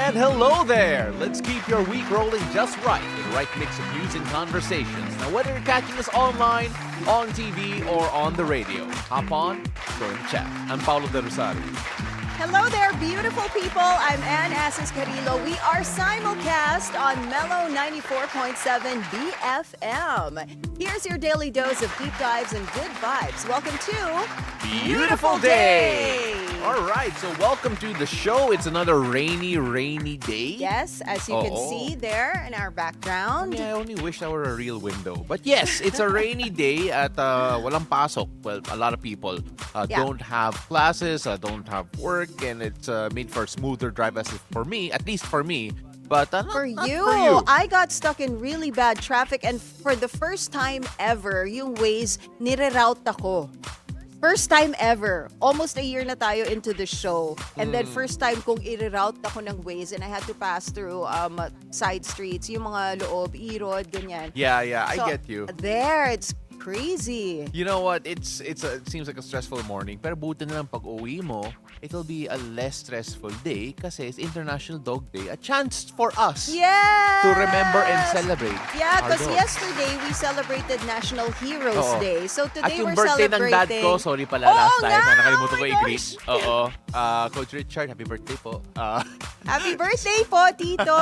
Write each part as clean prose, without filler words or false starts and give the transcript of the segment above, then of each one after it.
And hello there! Let's keep your week rolling just right with the right mix of news and conversations. Now, whether you're catching us online, on TV, or on the radio, hop on, join the chat. I'm Paolo de Rosario. Hello there, beautiful people. I'm Asis-Carilo. We are simulcast on Mellow 94.7 BFM. Here's your daily dose of deep dives and good vibes. Welcome to Beautiful Day! All right, so welcome to the show. It's another rainy day. Yes, as you can see there in our background. Yeah, I only wish that were a real window. But yes, it's a rainy day at walang pasok. Well, a lot of people don't have classes, don't have work, and it's made for a smoother drive as for me, at least for me. But not for you, I got stuck in really bad traffic, and for the first time ever, yung Waze, nire-route ako. First time ever. Almost a year na tayo into the show. And then first time kong i-route ako ng Waze, and I had to pass through side streets, yung mga loob, Irod, ganyan. Yeah, I So, get you. There, it's crazy. You know what? It seems like a stressful morning. Pero buti na lang pag uwi mo, it'll be a less stressful day kasi it's International Dog Day. A chance for us Yes! to remember and celebrate. Yeah, our because dogs. yesterday we celebrated National Heroes Oo. Day. So At today yung we're birthday ng dad celebrating. ko, sorry pala Oo last time, nga! nakalimutan Oh ko my i-greet. gosh! Oo. Coach Richard, happy birthday po. Happy birthday po, Tito!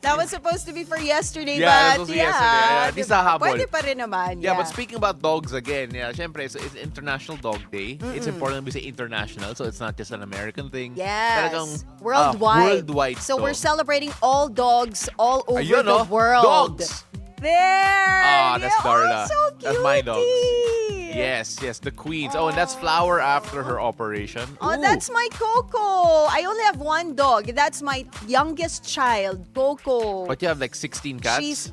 That was supposed to be for yesterday, Yeah, but that was yesterday. Di sa habol. pwede pa rin naman. Yeah, but speaking about dogs again, syempre, it's International Dog Day. It's important we say international, so it's not just an American thing. Yes, Talagang, worldwide. Worldwide So to. we're celebrating all dogs all over Ayun, the world. Dogs! There! That's Darla. Oh, so cute. That's my dogs. Yes, the queens. Oh, and that's Flower after her operation. Oh, Ooh. that's my Coco. I only have one dog. That's my youngest child, Coco. But you have like 16 cats?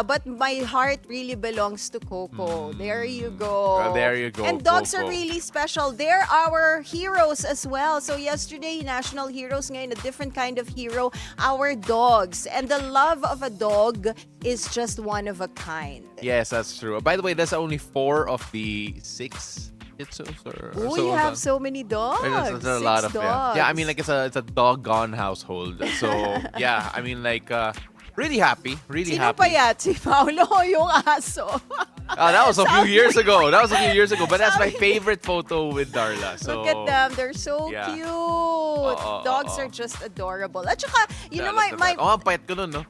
But my heart really belongs to Coco. There you go. Well, there you go, And dogs Coco. are really special. They're our heroes as well. So yesterday, National Heroes, ngayon a different kind of hero, our dogs. And the love of a dog is just one of a kind. Yes, that's true. By the way, that's only 4 of the 6 Itsus. Oh, you have so many dogs. There's a lot of dogs. Yeah, I mean, like it's a dog-gone household. So yeah, I mean, like really happy. Sino pa yan? Si Paolo o yung aso? That was a few years ago. But that's my favorite photo with Darla. So Look at them. They're so yeah. cute. Dogs are just adorable. At saka, you know, my Oh, ang payat ko nun, no?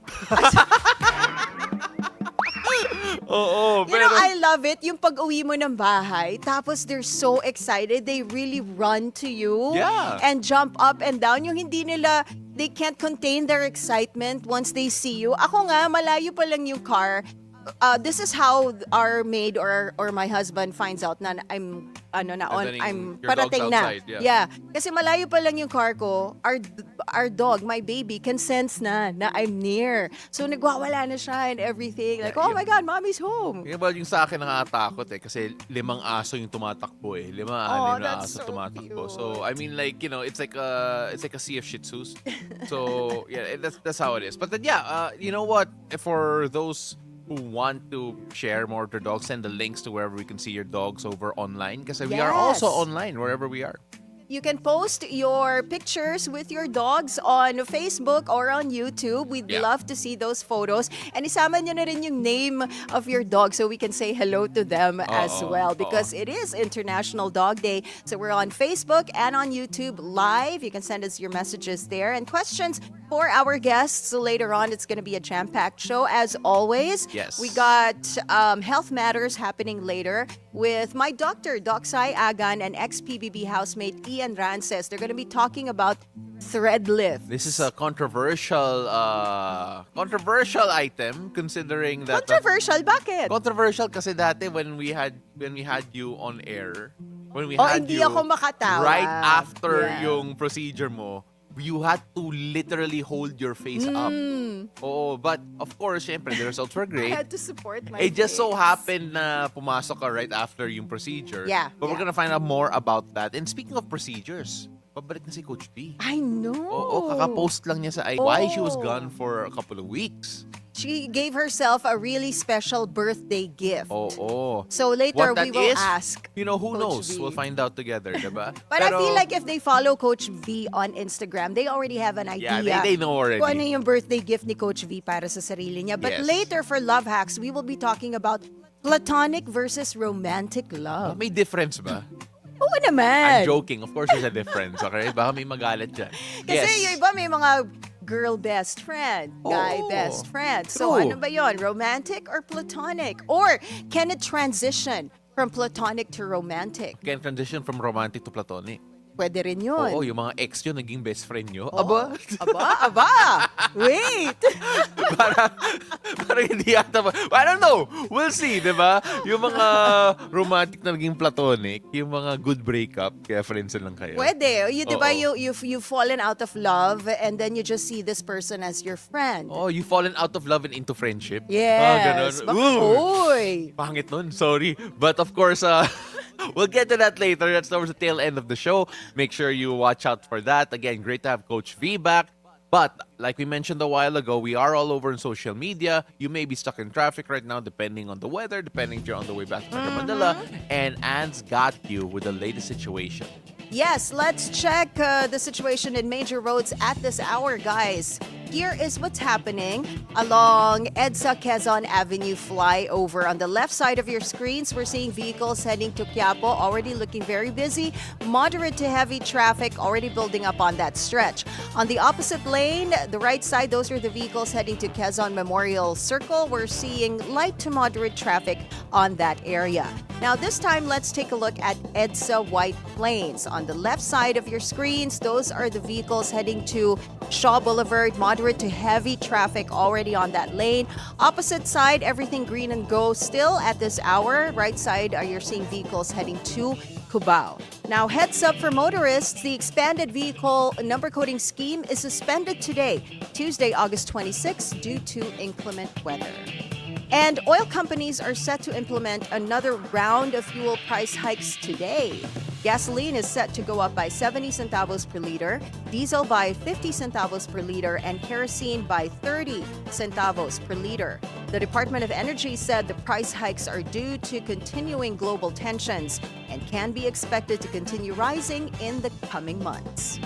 You know, I love it. Yung pag-uwi mo ng bahay, tapos they're so excited. They really run to you and jump up and down. Yung hindi nila, they can't contain their excitement once they see you. Ako nga, malayo pa lang yung car. This is how our maid or my husband finds out na I'm parating na. Outside, yeah. Kasi malayo pa lang yung car ko. Our dog, my baby, can sense na I'm near. So nagwawala na siya and everything. Like, oh my God, mommy's home. Yung sa akin nakakatakot kasi 5 aso yung tumatakbo eh. 5 na that's aso so tumatakbo. cute. So I mean, like, you know, it's like a sea of Shih Tzus. So yeah, that's how it is. But then, you know what? For those who want to share more of their dogs, send the links to wherever we can see your dogs over online. Because we are also online wherever we are. You can post your pictures with your dogs on Facebook or on YouTube. We'd love to see those photos. And isama nyo na rin yung name of your dog so we can say hello to them as well. Because it is International Dog Day. So we're on Facebook and on YouTube live. You can send us your messages there. And questions for our guests. So later on, it's going to be a jam-packed show as always. Yes. We got Health Matters happening later with my doctor, Doc Cyril Agan, and ex-PBB housemate Eian Rances. They're going to be talking about thread lift. This is a controversial item considering that Controversial? Bakit? controversial kasi dati when we had you on air, when we had hindi you ako makatawa. right after Yeah. yung procedure mo, you had to literally hold your face up. Oh, but of course, syempre, the results were I great. had to support my It just so face. happened na pumasok ka right after yung procedure. Yeah, But we're yeah. gonna find out more about that. And speaking of procedures, pabalik na si Coach B. I know. Oo, kaka-post lang niya sa why she was Oh. gone for a couple of weeks. She gave herself a really special birthday gift. Oo. So later What we that will is, ask. who Coach knows? V. We'll find out together, diba? But I feel like if they follow Coach V on Instagram, they already have an idea. Yeah, they know already. Kung ano yung birthday gift ni Coach V para sa sarili niya. But Yes. later for Love Hacks, we will be talking about platonic versus romantic love. May difference ba? Oo naman. I'm joking. Of course, there's a difference, okay? Baka may magalit dyan. Kasi yung iba may mga girl best friend, guy Oo. best friend. So True. ano ba yon? Romantic or platonic? Or can it transition from platonic to romantic? Can transition from romantic to platonic. Pwede rin yun. Oo, yung mga ex yun, naging best friend nyo. Oo. Aba? Aba! Wait! Parang hindi yata ba? I don't know. We'll see, di ba? Yung mga romantic na naging platonic, yung mga good breakup, kaya friends lang kayo. Pwede. Di ba, Oo. you've fallen out of love and then you just see this person as your friend. Oh, you fallen out of love and into friendship? Yes. Ganun. Ooh. Oy! Pangit nun, sorry. But of course, we'll get to that later. That's towards the tail end of the show. Make sure you watch out for that. Again, great to have Coach V back. But like we mentioned a while ago, we are all over on social media. You may be stuck in traffic right now, depending on the weather, depending if you're on the way back to Manila. And Anne's got you with the latest situation. Yes, let's check the situation in major roads at this hour, guys. Here is what's happening along EDSA Quezon Avenue flyover. On the left side of your screens, we're seeing vehicles heading to Quiapo, already looking very busy. Moderate to heavy traffic already building up on that stretch. On the opposite lane, the right side, those are the vehicles heading to Quezon Memorial Circle. We're seeing light to moderate traffic on that area. Now, this time, let's take a look at EDSA White Plains. On the left side of your screens, those are the vehicles heading to Shaw Boulevard. Moderate to heavy traffic already on that lane. Opposite side, everything green and go still at this hour. Right side, you're seeing vehicles heading to Cubao. Now, heads up for motorists, the expanded vehicle number coding scheme is suspended today, Tuesday, August 26, due to inclement weather. And oil companies are set to implement another round of fuel price hikes today. Gasoline is set to go up by 70 centavos per liter, diesel by 50 centavos per liter, and kerosene by 30 centavos per liter. The Department of Energy said the price hikes are due to continuing global tensions and can be expected to continue rising in the coming months.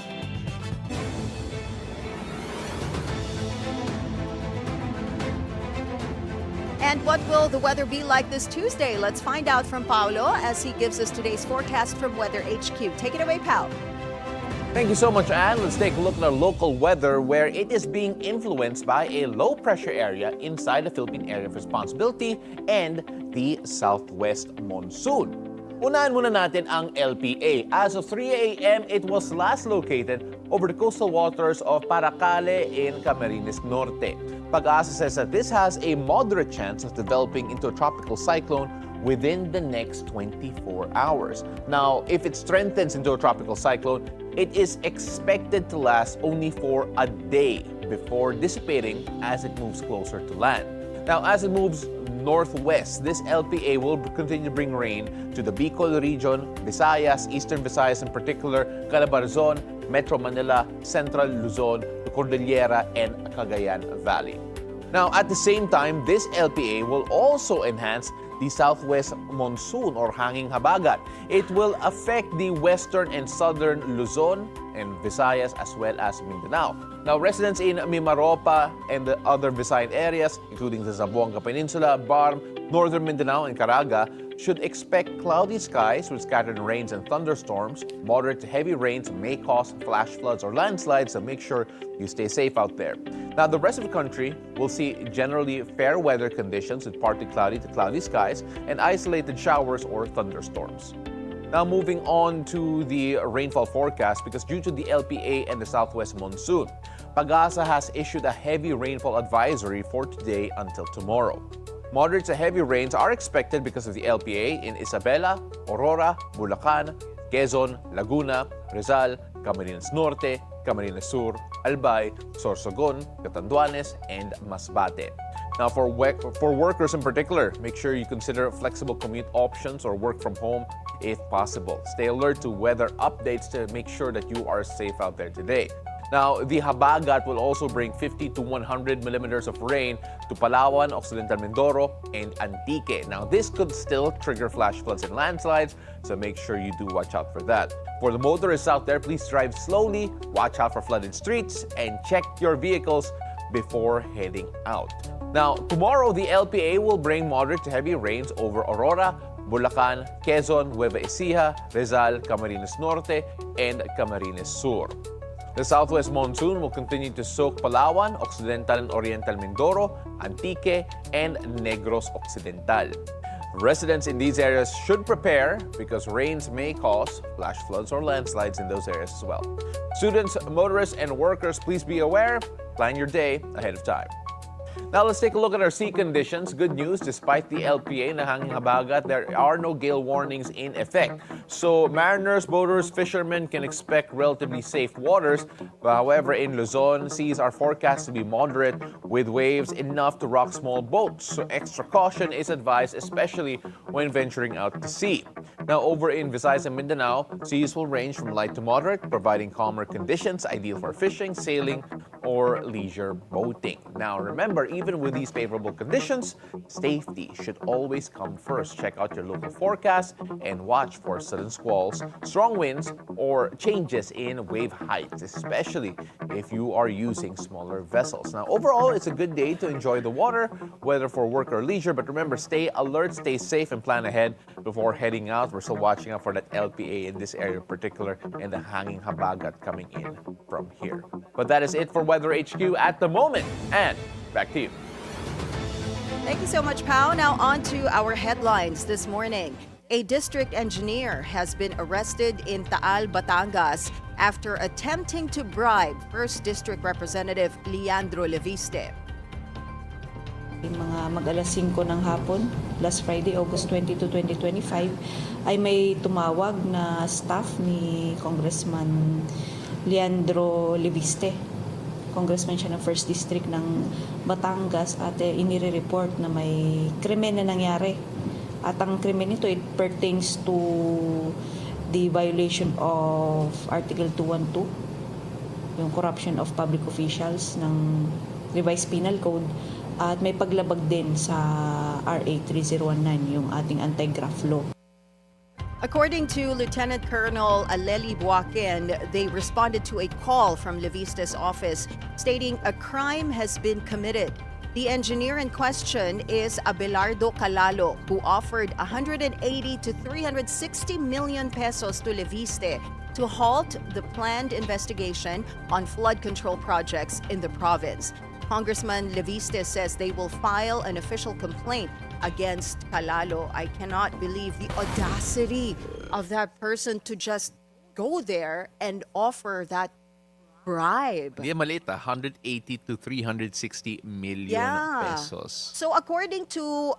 And what will the weather be like this Tuesday? Let's find out from Paolo as he gives us today's forecast from Weather HQ. Take it away, Paolo. Thank you so much, Anne. Let's take a look at our local weather where it is being influenced by a low pressure area inside the Philippine Area of Responsibility and the southwest monsoon. Unahan muna natin ang LPA. As of 3 a.m., it was last located over the coastal waters of Paracale in Camarines Norte. Pag-asa says that this has a moderate chance of developing into a tropical cyclone within the next 24 hours. Now, if it strengthens into a tropical cyclone, it is expected to last only for a day before dissipating as it moves closer to land. Now, as it moves northwest, this LPA will continue to bring rain to the Bicol region, Visayas, Eastern Visayas in particular, Calabarzon, Metro Manila, Central Luzon, the Cordillera, and Cagayan Valley. Now, at the same time, this LPA will also enhance the southwest monsoon or hanging habagat. It will affect the western and southern Luzon and Visayas as well as Mindanao. Now, residents in Mimaropa and the other Visayan areas, including the Zamboanga Peninsula, Barm, northern Mindanao, and Caraga, should expect cloudy skies with scattered rains and thunderstorms. Moderate to heavy rains may cause flash floods or landslides, so make sure you stay safe out there. Now, the rest of the country will see generally fair weather conditions with partly cloudy to cloudy skies and isolated showers or thunderstorms. Now, moving on to the rainfall forecast, because due to the LPA and the southwest monsoon, Pag-asa has issued a heavy rainfall advisory for today until tomorrow. Moderate to heavy rains are expected because of the LPA in Isabela, Aurora, Bulacan, Quezon, Laguna, Rizal, Camarines Norte, Camarines Sur, Albay, Sorsogon, Catanduanes, and Masbate. Now, for workers in particular, make sure you consider flexible commute options or work from home if possible. Stay alert to weather updates to make sure that you are safe out there today. Now, the habagat will also bring 50 to 100 millimeters of rain to Palawan, Occidental Mindoro, and Antique. Now, this could still trigger flash floods and landslides, so make sure you do watch out for that. For the motorists out there, please drive slowly, watch out for flooded streets, and check your vehicles before heading out. Now, tomorrow, the LPA will bring moderate to heavy rains over Aurora, Bulacan, Quezon, Nueva Ecija, Rizal, Camarines Norte, and Camarines Sur. The southwest monsoon will continue to soak Palawan, Occidental and Oriental Mindoro, Antique, and Negros Occidental. Residents in these areas should prepare because rains may cause flash floods or landslides in those areas as well. Students, motorists, and workers, please be aware. Plan your day ahead of time. Now let's take a look at our sea conditions. Good news, despite the LPA na hanging habagat, there are no gale warnings in effect. So mariners, boaters, fishermen can expect relatively safe waters. However, in Luzon, seas are forecast to be moderate with waves enough to rock small boats. So extra caution is advised, especially when venturing out to sea. Now over in Visayas and Mindanao, seas will range from light to moderate, providing calmer conditions ideal for fishing, sailing, or leisure boating. Now remember, even with these favorable conditions, safety should always come first. Check out your local forecast and watch for sudden squalls, strong winds, or changes in wave heights, especially if you are using smaller vessels. Now overall, it's a good day to enjoy the water, whether for work or leisure, but remember, stay alert, stay safe, and plan ahead before heading out. We're still watching out for that LPA in this area in particular and the hanging habagat coming in from here. But that is it for Weather HQ at the moment, and back to you. Thank you so much, Pao. Now on to our headlines this morning. A district engineer has been arrested in Taal, Batangas after attempting to bribe 1st District Representative Leandro Leviste. Mga mag-alas 5 ng hapon, last Friday, August 22, 2025, ay may tumawag na staff ni Congressman Leandro Leviste. Congressman siya ng 1st District ng Batangas at inire-report na may krimen na nangyari. At ang krimen nito, it pertains to the violation of Article 212, yung corruption of public officials ng Revised Penal Code, at may paglabag din sa RA 3019, yung ating anti-graft law. According to Lieutenant Colonel Aleli Buaken, they responded to a call from Leviste's office stating a crime has been committed. The engineer in question is Abelardo Calalo, who offered 180 to 360 million pesos to Leviste to halt the planned investigation on flood control projects in the province. Congressman Leviste says they will file an official complaint against Calalo. I cannot believe the audacity of that person to just go there and offer that bribe. Hindi maliit, 180 to 360 million pesos. So according to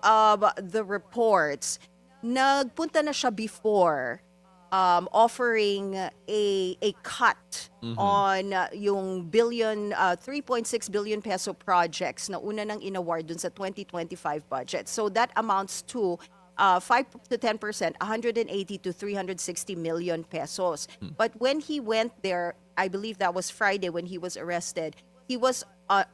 the reports, nagpunta na siya before offering a cut on yung 3.6 billion peso projects na una nang inaward dun sa 2025 budget. So that amounts to 5 to 10%, 180 to 360 million pesos. But when he went there, I believe that was Friday when he was arrested, he was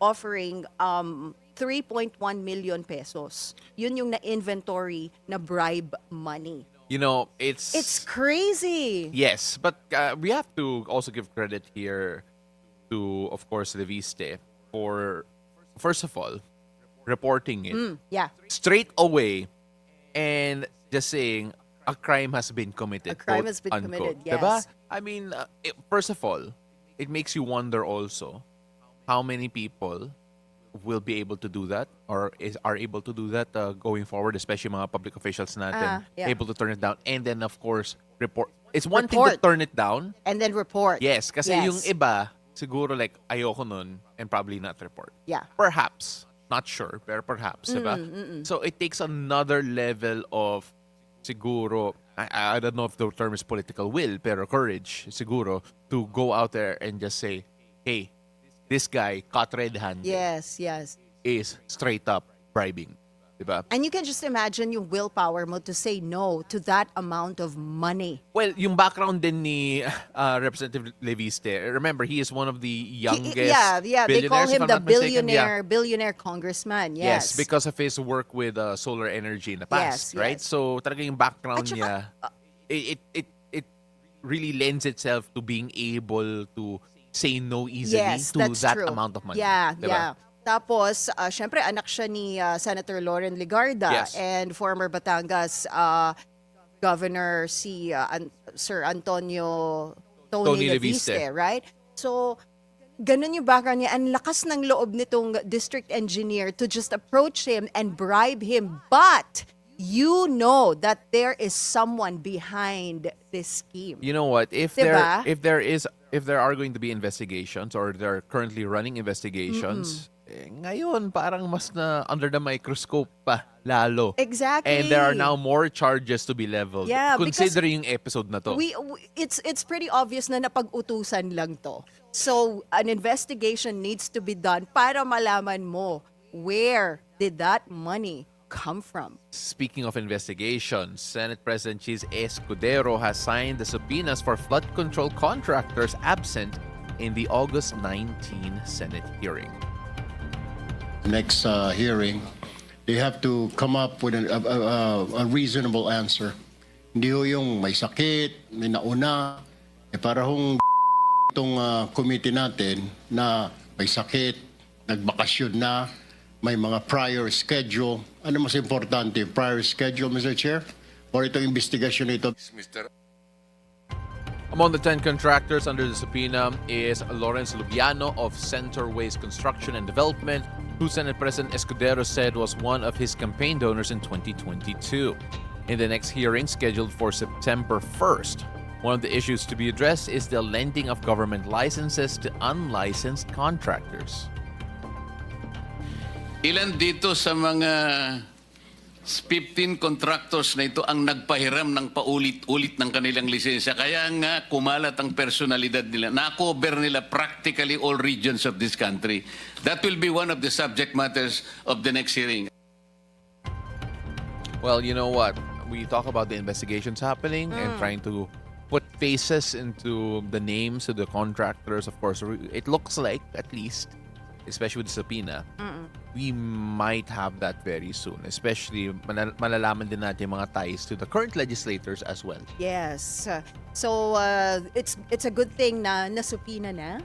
offering 3.1 million pesos. Yun yung na-inventory na bribe money. You know, it's crazy. Yes, but we have to also give credit here to, of course, Leviste for, first of all, reporting it straight away and just saying a crime has been committed. A crime has been unquote. committed, yes. Diba? I mean, first of all, it makes you wonder also how many people will be able to do that or are able to do that going forward, especially mga public officials natin, able to turn it down and then of course report. It's one thing to turn it down and then report. Yes, kasi yung iba siguro like ayoko nun and probably not report. Yeah. Perhaps, not sure, pero perhaps, diba? So it takes another level of siguro, I don't know if the term is political will, pero courage siguro to go out there and just say, hey, this guy caught red-handed. Yes. Is straight up bribing. Diba? And you can just imagine yung willpower mo to say no to that amount of money. Well, yung background din ni Representative Leviste, remember, he is one of the youngest Yeah, they call billionaires, if him I'm the not mistaken. Yeah. billionaire congressman. Yes, Yes. because of his work with solar energy in the past, Yes, right? yes. So talaga yung background At saka, niya, it really lends itself to being able to say no easily yes, to that's that true. amount of money. Yeah, Diba? yeah. Tapos, syempre, anak siya ni Senator Lauren Ligarda Yes. and former Batangas Governor si Sir Antonio Tony Leviste. Leviste, right? So, ganun yung background niya. Ang lakas ng loob nitong district engineer to just approach him and bribe him. But, you know that there is someone behind this scheme. You know what? If Diba? there are going to be investigations or they're currently running investigations, ngayon parang mas na under the microscope pa lalo. Exactly. And there are now more charges to be leveled. Yeah, because considering yung episode na to. It's pretty obvious na napag-utusan lang to. So, an investigation needs to be done para malaman mo where did that money come from. Speaking of investigations, Senate President Cheese Escudero has signed the subpoenas for flood control contractors absent in the August 19 Senate hearing. Next hearing, they have to come up with a reasonable answer. Hindi ho yung may sakit, may nauna, para hong itong committee natin na may sakit, nagbakasyon na, may mga prior schedule. Ano mas importante, prior schedule, Mr. Chair? Or itong investigasyon ito? Among the 10 contractors under the subpoena is Lawrence Lubiano of Center Waste Construction and Development, who Senate President Escudero said was one of his campaign donors in 2022. In the next hearing, scheduled for September 1st, one of the issues to be addressed is the lending of government licenses to unlicensed contractors. Ilan dito sa mga 15 contractors na ito ang nagpahiram ng paulit-ulit ng kanilang lisensya. Kaya nga kumalat ang personalidad nila. Na-cover nila practically all regions of this country. That will be one of the subject matters of the next hearing. Well, you know what? We talk about the investigations happening and trying to put faces into the names of the contractors. Of course, it looks like, at least, especially with the subpoena, we might have that very soon. Especially, malalaman din natin mga ties to the current legislators as well. Yes. So, it's a good thing na nasupina na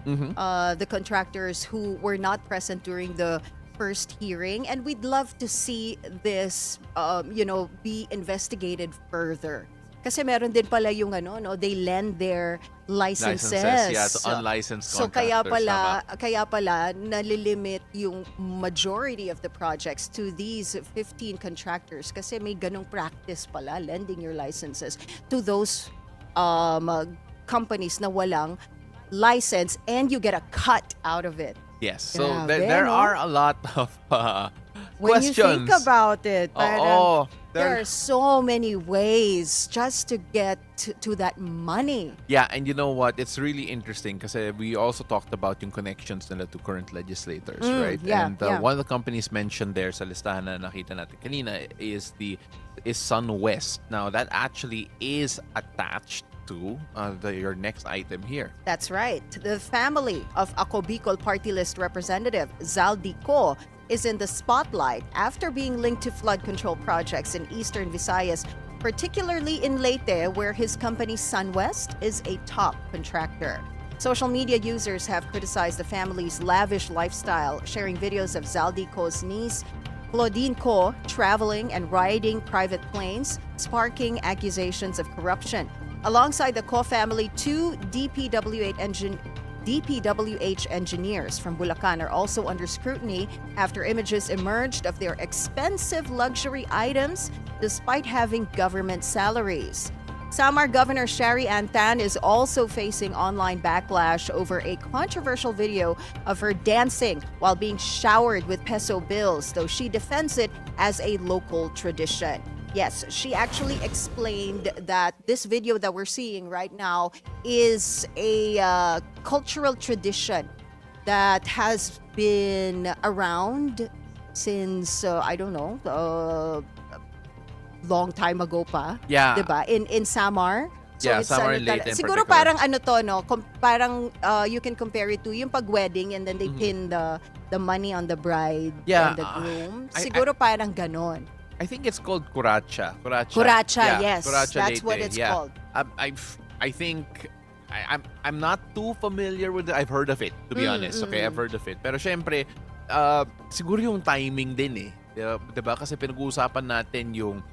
the contractors who were not present during the first hearing, and we'd love to see this be investigated further. Kasi meron din pala yung they lend their licenses. Yeah, to unlicensed So contractors. kaya pala nalilimit yung majority of the projects to these 15 contractors kasi may ganong practice pala, lending your licenses to those companies na walang license, and you get a cut out of it. Yes. So Grabe, there no? are a lot of When questions. you think about it, parang there there- are so many ways just to get to that money. Yeah, and you know what? It's really interesting kasi we also talked about yung connections nila to current legislators, right? yeah, And yeah. one of the companies mentioned there sa listahan na nakita natin kanina is SunWest. Now, that actually is attached to your next item here. That's right. The family of Ako Bicol Party List Representative Zaldico is in the spotlight after being linked to flood control projects in Eastern Visayas, particularly in Leyte, where his company SunWest is a top contractor. Social media users have criticized the family's lavish lifestyle, sharing videos of Zaldico's niece, Claudine Co, traveling and riding private planes, sparking accusations of corruption. Alongside the Co family, two DPWH engineers from Bulacan are also under scrutiny after images emerged of their expensive luxury items despite having government salaries. Samar Governor Shari Antan is also facing online backlash over a controversial video of her dancing while being showered with peso bills, though she defends it as a local tradition. Yes, she actually explained that this video that we're seeing right now is a cultural tradition that has been around since, I don't know, long time ago pa. Yeah. Diba? In Samar. So Yeah, it's Samar ano Leyte in siguro particular. parang ano to, no? Parang you can compare it to yung pag-wedding and then they pin the money on the bride Yeah, and the groom. I- Siguro parang ganon. I think it's called Curacha. Curacha, Yeah, yes. Curacha That's what Leyte, it's yeah. called. I think I'm not too familiar with it. I've heard of it, to be honest. Okay, I've heard of it. Pero syempre, siguro yung timing din eh. Diba? Kasi pinag-uusapan natin yung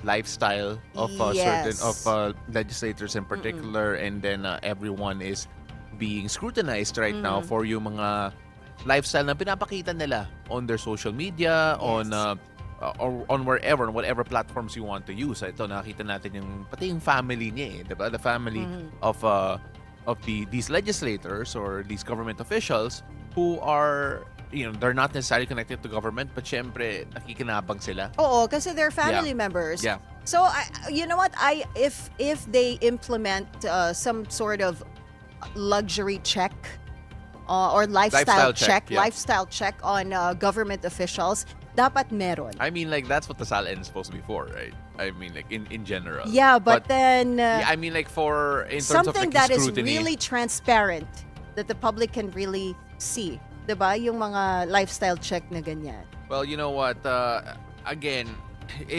lifestyle of certain Yes. of legislators in particular, and then everyone is being scrutinized right now for yung mga lifestyle na pinapakita nila on their social media, on or on wherever, on whatever platforms you want to use. Ito, nakita natin yung pati yung family niya eh, diba? The family of these legislators or these government officials who are, they're not necessarily connected to government, but syempre nakikinabang sila. Oo, kasi they're family Yeah. members. Yeah. So, you know what? If they implement some sort of luxury check or lifestyle check, yeah. lifestyle check on government officials, dapat meron. I mean, like, that's what the SALN is supposed to be for, right? I mean, like, in general. Yeah, but then yeah, I mean, like, in terms of something like that is scrutiny. really transparent that the public can really see. Diba? Yung mga lifestyle check na ganyan. Well, you know what? Again,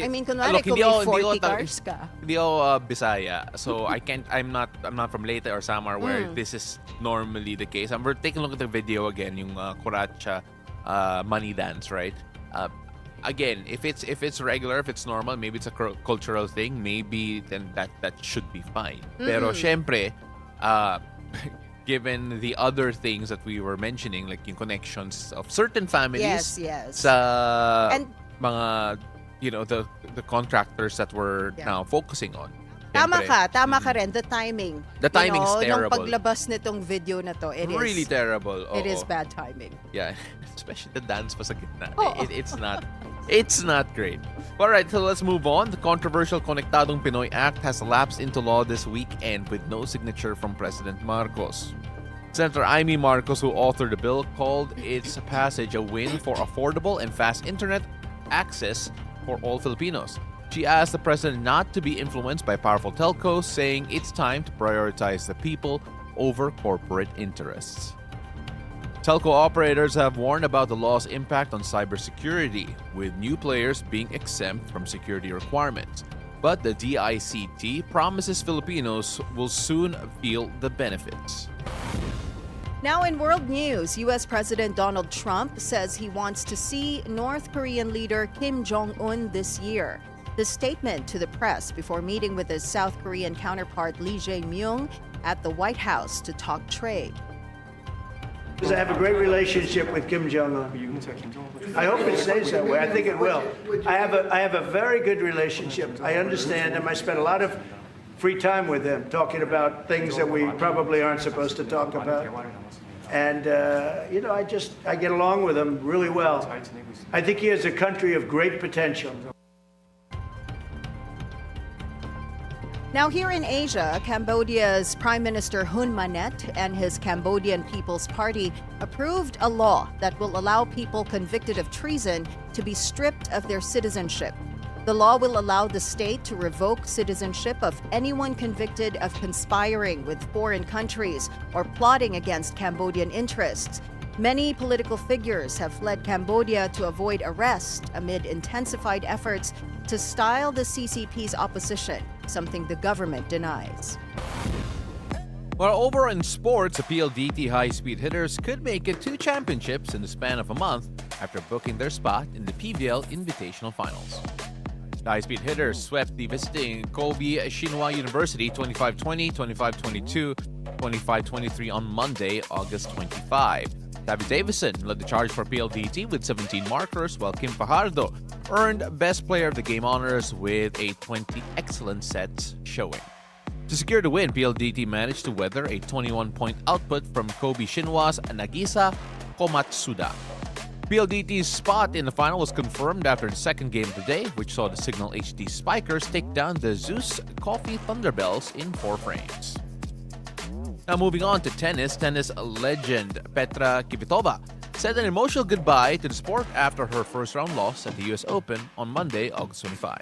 I mean, kunwari, kung may 40 cars ka. Hindi ako Bisaya, so I'm not from Leyte or Samar where this is normally the case. We're taking a look at the video again, yung Curacha money dance, right? Again, if it's regular, if it's normal, maybe it's a cultural thing, maybe then that should be fine. Pero syempre, given the other things that we were mentioning, like yung connections of certain families Yes. sa And- mga, the contractors that we're now focusing on. Tama Siyempre, tama ka rin. The timing. The timing's Nung terrible. paglabas nitong video na to, it really is terrible. it is Oo. bad timing. Yeah, especially the dance pa sa gitna. Oo. It's not great. All right, so let's move on. The controversial Konektadong Pinoy Act has lapsed into law this weekend with no signature from President Marcos. Senator Amy Marcos, who authored the bill, called its passage a win for affordable and fast internet access for all Filipinos. She asked the president not to be influenced by powerful telcos, saying it's time to prioritize the people over corporate interests. Telco operators have warned about the law's impact on cybersecurity, with new players being exempt from security requirements. But the DICT promises Filipinos will soon feel the benefits. Now in world news, US President Donald Trump says he wants to see North Korean leader Kim Jong-un this year. The statement to the press before meeting with his South Korean counterpart Lee Jae-myung at the White House to talk trade. Because I have a great relationship with Kim Jong-un. I hope it stays that way. I think it will. I have a very good relationship. I understand him. I spent a lot of free time with him talking about things that we probably aren't supposed to talk about. And, I get along with him really well. I think he has a country of great potential. Now, here in Asia, Cambodia's Prime Minister Hun Manet and his Cambodian People's Party approved a law that will allow people convicted of treason to be stripped of their citizenship. The law will allow the state to revoke citizenship of anyone convicted of conspiring with foreign countries or plotting against Cambodian interests. Many political figures have fled Cambodia to avoid arrest amid intensified efforts to style the CCP's opposition, something the government denies. While over in sports, the PLDT high-speed hitters could make it 2 championships in the span of a month after booking their spot in the PVL Invitational Finals. The high-speed hitters swept the visiting Kobe Shinhua University 25-20, 25-22, 25-23 on Monday, August 25. David Davison led the charge for PLDT with 17 markers, while Kim Fajardo earned Best Player of the Game honors with a 20 excellent sets showing. To secure the win, PLDT managed to weather a 21-point output from Kobe Shinhwa's Nagisa Komatsuda. PLDT's spot in the final was confirmed after the second game of the day, which saw the Cignal HD Spikers take down the Zeus Coffee Thunderbells in 4 frames. Now moving on to tennis legend Petra Kvitova said an emotional goodbye to the sport after her first-round loss at the US Open on Monday, August 25.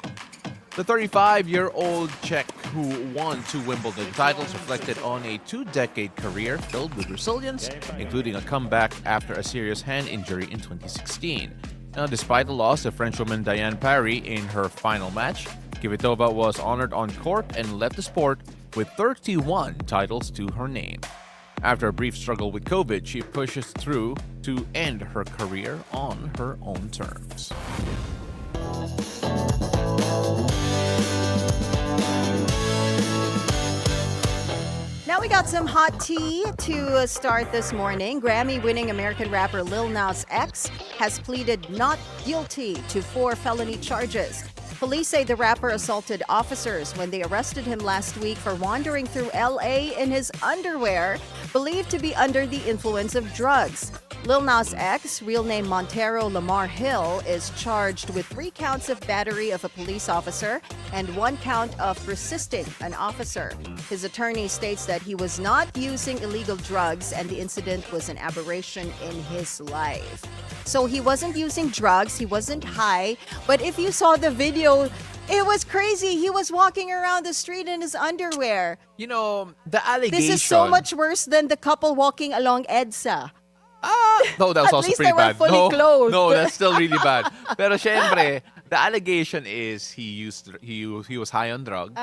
The 35-year-old Czech who won 2 Wimbledon titles reflected on a 2-decade career filled with resilience, including a comeback after a serious hand injury in 2016. Now, despite the loss of Frenchwoman Diane Parry in her final match, Kvitova was honored on court and led the sport with 31 titles to her name. After a brief struggle with COVID, she pushes through to end her career on her own terms. Now we got some hot tea to start this morning. Grammy-winning American rapper Lil Nas X has pleaded not guilty to 4 felony charges. Police say the rapper assaulted officers when they arrested him last week for wandering through LA in his underwear, believed to be under the influence of drugs. Lil Nas X, real name Montero Lamar Hill, is charged with 3 counts of battery of a police officer and 1 count of resisting an officer. His attorney states that he was not using illegal drugs and the incident was an aberration in his life. So he wasn't using drugs, he wasn't high, but if you saw the video, it was crazy. He was walking around the street in his underwear. You know, the allegation... This is so much worse than the couple walking along EDSA. No, that was At also least pretty they were bad. fully no, clothed. no, that's still really bad. Pero syempre, the allegation is he was high on drugs.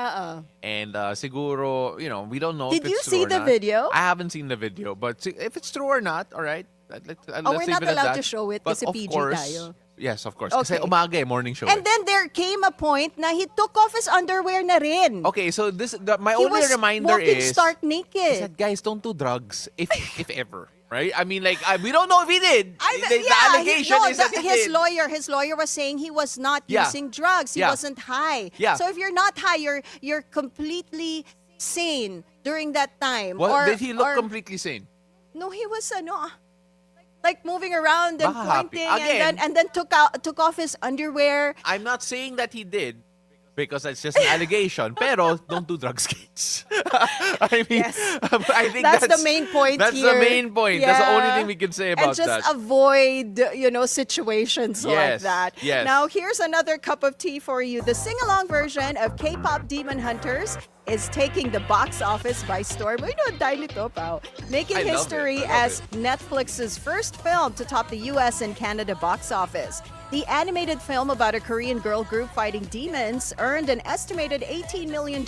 And siguro, you know, we don't know Did if you it's true see or the not. video? I haven't seen the video, but if it's true or not, all right. Oh, we're not allowed to show it But kasi of PG course, tayo. Yes, of course. Okay. Kasi umaga eh, morning show. And then there came a point na he took off his underwear na rin. Okay, so my He only was reminder walking is stark naked. that guys don't do drugs if ever, right? I mean, like we don't know if he did. The Yeah, allegation is that he his did. lawyer was saying he was not Yeah. using drugs. He Yeah. wasn't high. Yeah. So if you're not high, you're completely sane during that time. Well, or, did he look or- completely sane? No, he was like moving around and Baka happy. pointing Again. and then took off his underwear. I'm not saying that he did because it's just an allegation. Pero don't do drugs, kids. I mean, Yes. I think That's the main point That's here. the main point. That's the only Yeah. thing we can say about And just that. avoid, situations like Yes, that. yes. Now, here's another cup of tea for you. The sing-along version of K-pop Demon Hunters is taking the box office by storm. Uy, no, dahil nito, Pao. Making I love history it. I love as Netflix's first film to top the US and Canada box office. The animated film about a Korean girl group fighting demons earned an estimated $18 million,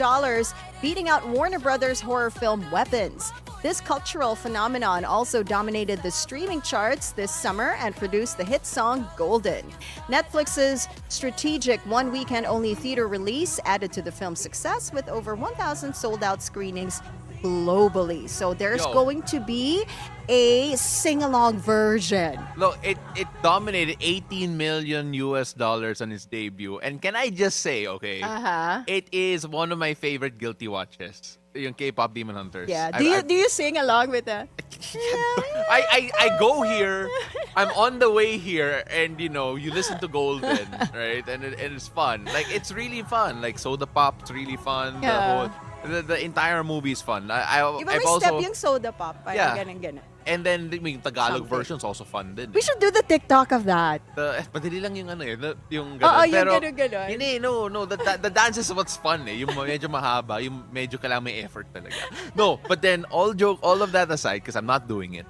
beating out Warner Brothers' horror film Weapons. This cultural phenomenon also dominated the streaming charts this summer and produced the hit song Golden. Netflix's strategic one-weekend-only theater release added to the film's success with over 1,000 sold-out screenings globally. So there's Yo. going to be a sing-along version. Look, it dominated $18 million on its debut. And can I just say, okay, it is one of my favorite guilty watches. Yung K-pop Demon Hunters. Yeah. I- Do you sing along with that? I go here, I'm on the way here, and you listen to Golden, right? And it's fun. Like it's really fun. Like Soda Pop's really fun. Yeah. The entire movie is fun. Iba I've may also step yung soda pop. Parang Yeah. ganun. and then yung Tagalog Something. version's also fun din. We should do the TikTok of that. Madali lang yung yung ganun. Oo, yung Pero, ganun. Hindi, no. The dance is what's fun eh. Yung medyo mahaba, yung medyo kailangan may effort talaga. No, but then all of that aside, because I'm not doing it,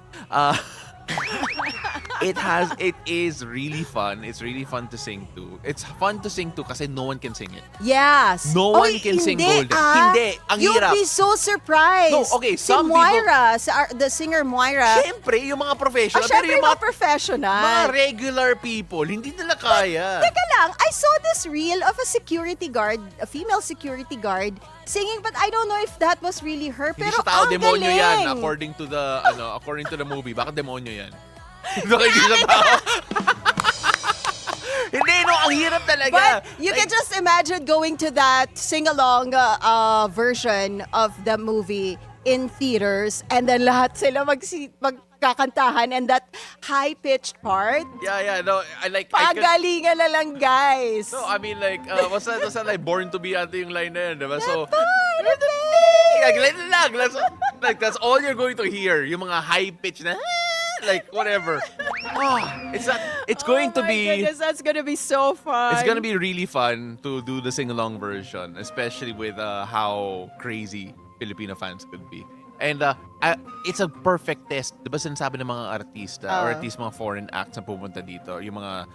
it is really fun. It's really fun to sing to. It's fun to sing to kasi no one can sing it. Yes. No one can sing hindi, Golden. Hindi, ang You'll hirap. be so surprised. No, okay, Si some Moira, the singer Moira. Siyempre, yung mga professional. Syempre, pero yung mga professional. mga regular people, hindi nila kaya. Teka lang, I saw this reel of a security guard, a female security guard, singing, but I don't know if that was really her. Hindi Pero siya tao, ang demonyo galing. yan according to the movie. Baka demonyo yan. Baka hindi siya tao. Hindi, no, ang hirap talaga. But you can just imagine going to that sing-along version of the movie in theaters and then lahat sila magkakantahan and that high-pitched part. Yeah, no, I can, Pagalingan na lang, guys. no, I mean like, what's that like, Born to be ate yung line na yun, diba? So, like, that's all you're going to hear, yung mga high pitch na, like whatever. It's not. It's going to my be. goodness, that's gonna be so fun. It's gonna be really fun to do the sing-along version, especially with how crazy Filipino fans could be. And it's a perfect test. Diba sinasabi ng mga artista or at least mga foreign acts na pumunta dito, yung mga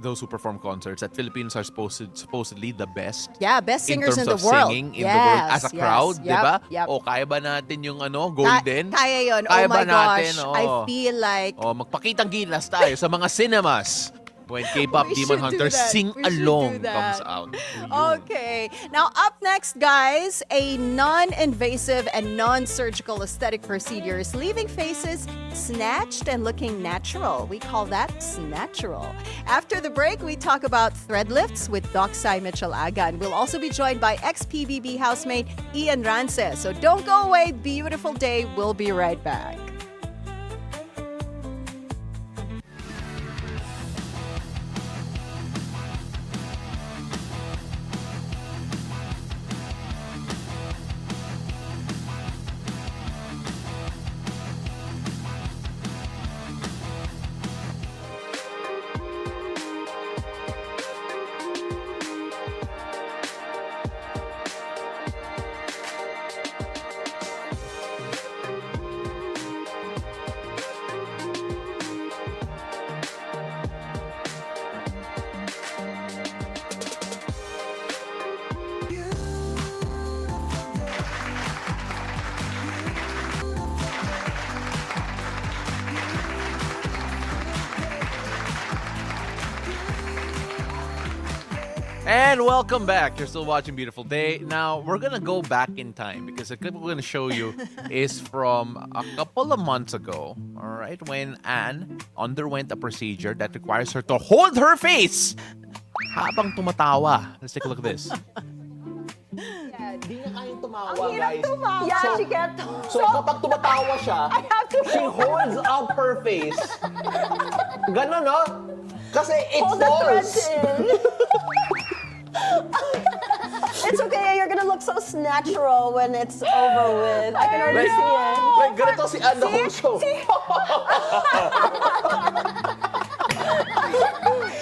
those who perform concerts, that Filipinos are supposedly the best. Yeah, best singers in terms the of world. singing in the world as a crowd, Yep, di ba? yep. O kaya ba natin yung golden? Kaya yun. Kaya Oh my ba natin? gosh. I feel like magpakitang gilas tayo sa mga cinemas when K-pop We Demon should do Hunters that. Sing We should Along do that. comes out. Okay. Now, up next, guys, a non-invasive and non-surgical aesthetic procedures, leaving faces snatched and looking natural. We call that Snatchural. After the break, we talk about thread lifts with Doc Cyril Mitchel Agan. We'll also be joined by ex-PBB housemate Eian Rances. So don't go away. Beautiful day. We'll be right back. And welcome back. You're still watching Beautiful Day. Now, we're going to go back in time because the clip we're going to show you is from a couple of months ago, all right, when Anne underwent a procedure that requires her to hold her face habang tumatawa. Let's take a look at this. Hindi niya kayang tumawa, guys. Yeah, she can't. So kapag tumatawa siya, she holds up her face. Ganon, no? Kasi it falls. It's okay, you're gonna look so snatchural when it's over with. I can already see it. Like, ganito si Anne the whole show.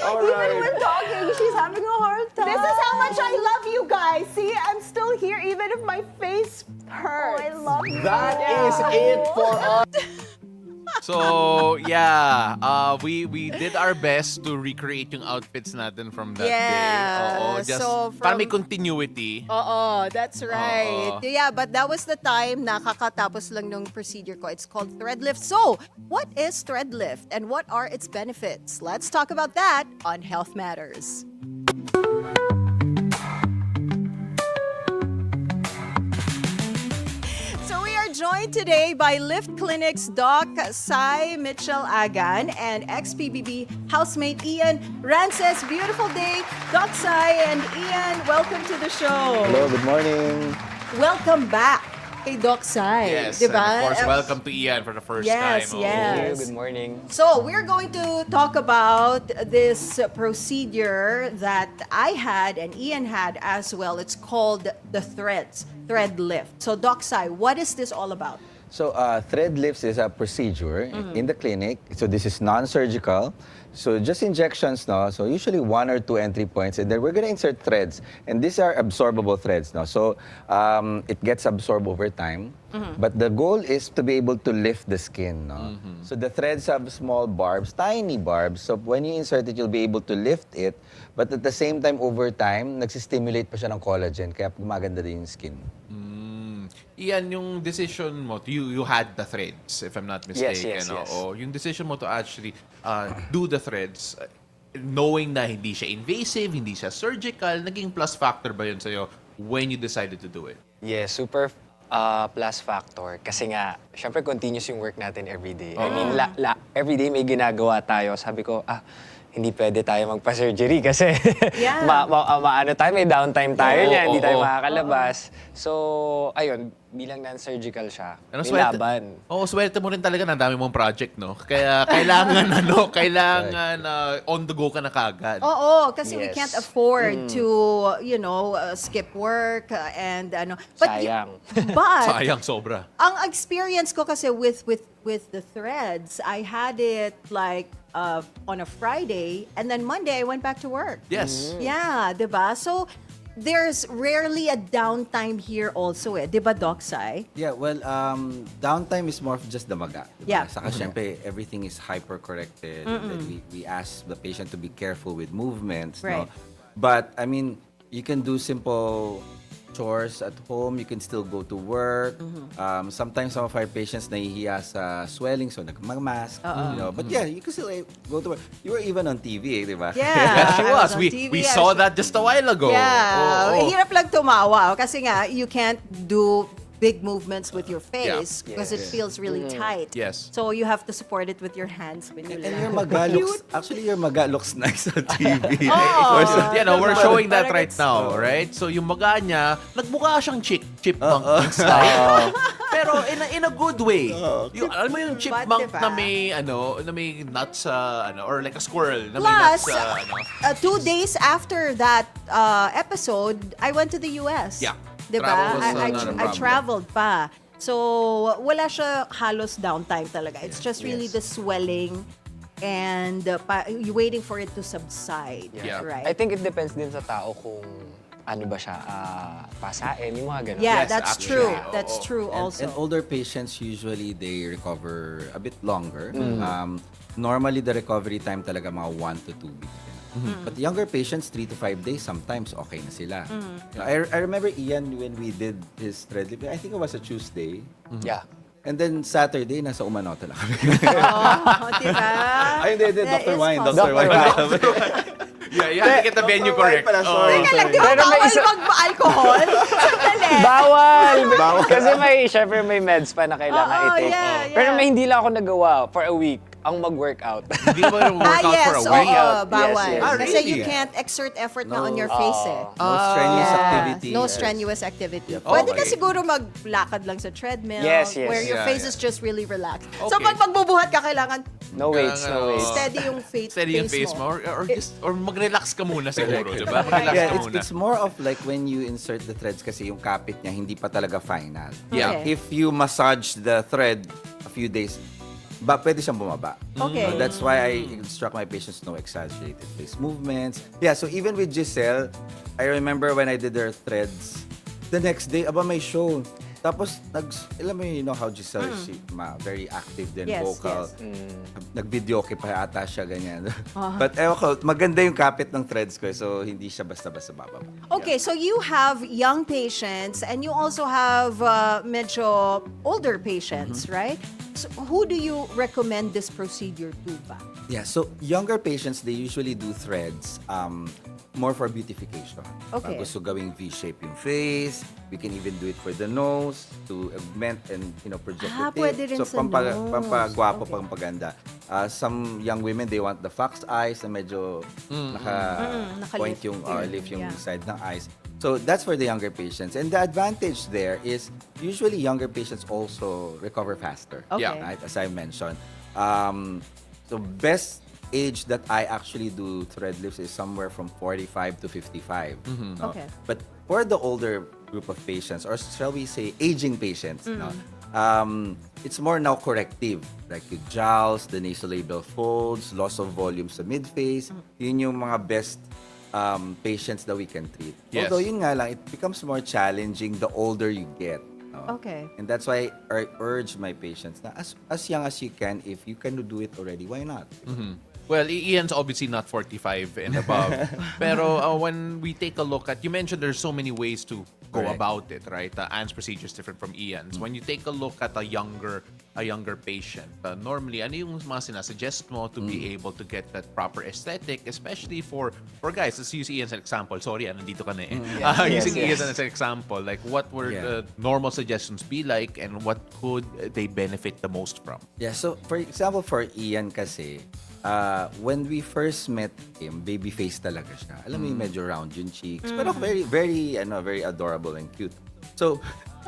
Even when talking, she's having a hard time. This is how much I love you guys. See, I'm still here even if my face hurts. I love you. That is it for us. So, yeah, we did our best to recreate yung outfits natin from that Yeah, day. Oo, just so para may from- continuity. Oo, that's right. Oo. Yeah, but that was the time na kakatapos lang nung procedure ko. It's called thread lift. So, what is thread lift and what are its benefits? Let's talk about that on Health Matters. So we are joined today by Lift Clinic's Doc Cyril Mitchel Agan and ex-PBB housemate Eian Rances. Beautiful day, Doc Cyril and Eian. Welcome to the show. Hello, good morning. Welcome back kay Doc Cyril. Yes, diba? and of course, welcome to Ian for the first Yes, time. yes. Good morning. So, we're going to talk about this procedure that I had and Eian had as well. It's called the thread lift. So, Doc Cyril, what is this all about? So, thread lifts is a procedure in the clinic. So, this is non-surgical. So, just injections, no? So, usually 1 or 2 entry points. And then we're going to insert threads. And these are absorbable threads, no? So, it gets absorbed over time. But the goal is to be able to lift the skin, no? So, the threads have small barbs, tiny barbs. So, when you insert it, you'll be able to lift it. But at the same time, over time, nagsistimulate pa siya ng collagen. Kaya gumaganda din yung skin. Ian, yung decision mo, you had the threads, if I'm not mistaken. yes. Oo. Yung decision mo to actually do the threads, knowing na hindi siya invasive, hindi siya surgical, naging plus factor ba yun sa'yo when you decided to do it? Yes, super plus factor. Kasi nga, syempre continuous yung work natin every day. I mean, every day may ginagawa tayo. Sabi ko, hindi pwede tayo magpa-surgery kasi Yeah. maano tayo, may downtime tayo Oo, niya, hindi tayo oo. makakalabas. So, ayun, bilang non-surgical siya, Ano, may swerte, laban. Oo, swerte mo rin talaga na dami mong project, no? Kaya kailangan, kailangan on the go ka na kagad. Oo, kasi we Yes. can't afford to, skip work and But Sayang. But Sayang, sobra. ang experience ko kasi with the threads, I had it like on a Friday and then Monday I went back to work. Yes. Yeah, 'di ba? So there's rarely a downtime here also di ba, Doc Cy? Yeah, well, downtime is more of just the maga. Diba? Yeah. Saka syempre, everything is hyper-corrected. And then we ask the patient to be careful with movements. Right. No? But, I mean, you can do simple chores at home. You can still go to work. Sometimes some of our patients nahihiya sa swelling, so nagmamask. But yeah, you can still go to work. You were even on TV, di ba? Yeah. Yes, she I was. on We TV. we saw that just a while ago. Yeah. Oo. Hirap lang tumawa kasi nga you can't do big movements with your face because it feels really tight. Yes. So you have to support it with your hands when you And laugh. your maga looks, actually, your maga looks nice on TV. We're showing that Parang right it's- now, right? So yung maga niya, nagmukha siyang chipmunk style. Pero in a good way. Yung, alam mo yung chipmunk diba? na may nuts or like a squirrel na may nuts Plus, 2 days after that episode, I went to the US. Yeah. Diba? Travel was I not a problem. traveled pa. So, wala siya halos downtime talaga. It's just really the swelling and you waiting for it to subside. Yeah. Right? I think it depends din sa tao kung ano ba siya, pasain, yung mga ganun. Yeah, Yes, that's actually. true. Oo. That's true also. And older patients, usually, they recover a bit longer. Normally, the recovery time talaga mga 1 to 2 weeks. But younger patients, 3 to 5 days, sometimes okay na sila. I remember Ian when we did his thread lift, I think it was a Tuesday. Yeah. And then Saturday, nasa Umanote lang kami. Oh, diba? Ay, hindi, That Dr. is Wine, possible. Dr. Wine. Yeah, you have to get the venue correct. Sorry. Teka lang, di ba Pero may bawal isa- mag-alcohol? Sandali. Bawal! Kasi syempre may meds pa na kailangan Oo, i-take. yeah. Pero may hindi lang ako nagawa for a week ang mag-workout. Hindi ba work out for a yes, week? oo, bawal. Yes, yes. Kasi really? you can't exert effort na on your face No strenuous Yeah. activity. No strenuous activity. Yep. Pwede ka Okay. siguro maglakad lang sa treadmill Yes, yes. where your Yeah, face yeah. is just really relaxed. So Okay. pag magbubuhat ka, kailangan No weights, no weights. steady yung face, Steady yung face mo. Or mag-relax ka muna siguro, di ba? Mag-relax Yeah, ka muna. it's more of like when you insert the threads kasi yung kapit niya hindi pa talaga final. Yeah. Okay. If you massage the thread a few days, pwede siyang bumaba. Okay. So that's why I instruct my patients no exaggerated face movements. Yeah, so even with Giselle, I remember when I did her threads, the next day, may show. Tapos, alam mo, you know how Giselle is very active din, Yes, vocal. yes. Nag-video pa ata siya, ganyan. But ewan ko, maganda yung kapit ng threads ko, so hindi siya basta-basta bababa. Okay, so you have young patients and you also have medyo older patients, right? So who do you recommend this procedure to ba? Yeah, so younger patients, they usually do threads more for beautification. Okay. Pag gusto gawing V-shape yung face, we can even do it for the nose to augment and project the teeth. Pwede rin So sa nose. pampagwapo, Okay. pampaganda. Some young women, they want the fox eyes na medyo naka-point Naka-lift yung din, lift yung yeah. side ng eyes. So that's for the younger patients. And the advantage there is usually younger patients also recover faster. Okay. Yeah. Right, as I mentioned. So best age that I actually do thread lifts is somewhere from 45 to 55. No? Okay. But for the older group of patients, or shall we say aging patients, no? It's more now corrective. Like the jowls, the nasolabial folds, loss of volume sa mid-face. Yun yung mga best patients that we can treat. Yes. Although yun nga lang, it becomes more challenging the older you get. No? Okay. And that's why I urge my patients na as young as you can, if you can do it already, why not? Well, Ian's obviously not 45 and above. Pero when we take a look at, you mentioned there's so many ways to go Correct. about it, right? Anne's procedure is different from Ian's. When you take a look at a younger patient, normally, ano yung mga sinasuggest mo to be able to get that proper aesthetic, especially for guys? Let's use Ian as an example. Sorry, nandito ka na eh. Using Ian as an example, like what were the normal suggestions be like and what could they benefit the most from? Yeah, so for example, for Ian kasi, when we first met him, baby face talaga siya. Alam mo yung medyo round yung cheeks. Pero very, very, very adorable and cute. So,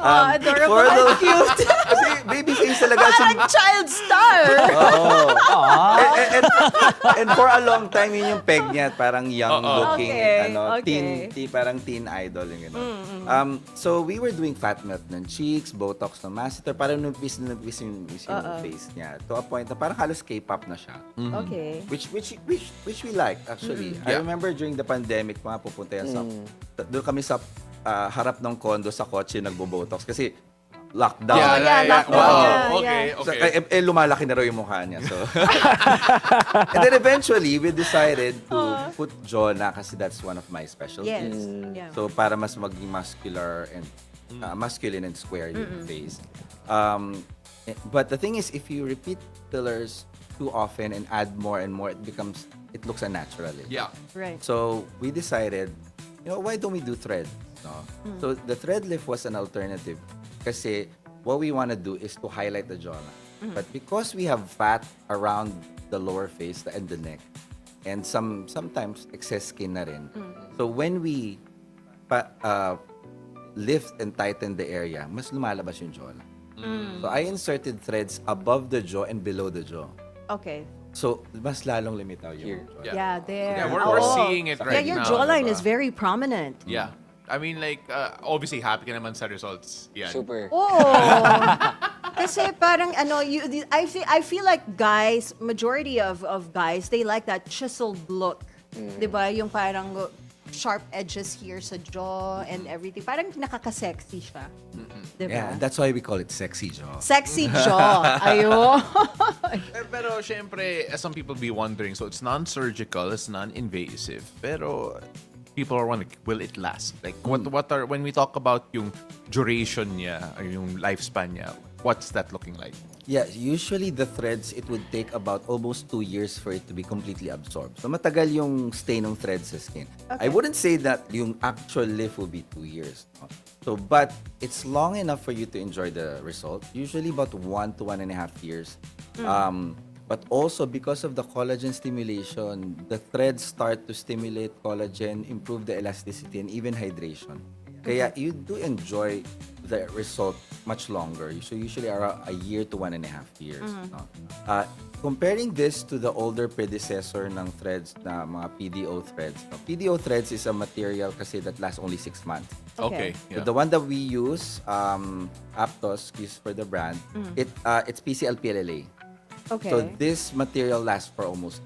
adorable for and the- cute. Kasi baby face talaga. Parang child star. Oo. And for a long time, yun yung peg niya. Parang young looking, Okay. parang teen idol. Yung, so we were doing fat melt ng cheeks, Botox ng masseter, parang nupis yung face niya. To a point na parang halos K-pop na siya. Okay. Which we like actually. I remember during the pandemic, mga pupunta yan sa doon kami sa harap ng condo sa kotse nagbo-botox kasi lockdown. Okay. So, lumalaki na raw yung mukha niya. So. And then eventually, we decided to put jaw na kasi that's one of my specialties. Yes. Yeah. So para mas maging muscular and masculine and square yung face. But the thing is, if you repeat fillers too often and add more and more, it looks unnatural. Yeah. Right. So we decided, why don't we do thread? No? So the thread lift was an alternative kasi what we want to do is to highlight the jawline. But because we have fat around the lower face and the neck, and sometimes excess skin na rin. So when we lift and tighten the area, mas lumalabas yung jawline. So I inserted threads above the jaw and below the jaw. Okay. So mas lalong limitaw yung jawline. Yeah, there. Yeah, we're seeing it right Yeah, your now. jawline diba? is very prominent. Yeah. I mean, like, obviously, happy ka naman sa results. Yeah. Super. Oh. Kasi parang I feel like guys, majority of guys, they like that chiseled look. 'Di ba? Yung parang sharp edges here sa jaw and everything. Parang nakaka-sexy siya. 'Di ba? Yeah, that's why we call it sexy jaw. Sexy jaw. Ayo. Pero syempre, some people be wondering, so it's non-surgical, it's non-invasive. Pero people are wondering, will it last? Like, when we talk about yung duration niya, or yung lifespan niya, what's that looking like? Yeah, usually the threads, it would take about almost 2 years for it to be completely absorbed. So matagal yung stay ng threads sa skin. I wouldn't say that yung actual lift will be 2 years. No? So, but it's long enough for you to enjoy the result. Usually about 1 to 1.5 years. But also because of the collagen stimulation, the threads start to stimulate collagen, improve the elasticity, and even hydration. Kaya you do enjoy the result much longer. So usually around a year to 1.5 years. No? Comparing this to the older predecessor ng threads na mga PDO threads. No? PDO threads is a material kasi that lasts only 6 months. Okay. So Yeah. the one that we use, Aptos, is for the brand, it's PCL-PLLA. Okay. So this material lasts for almost.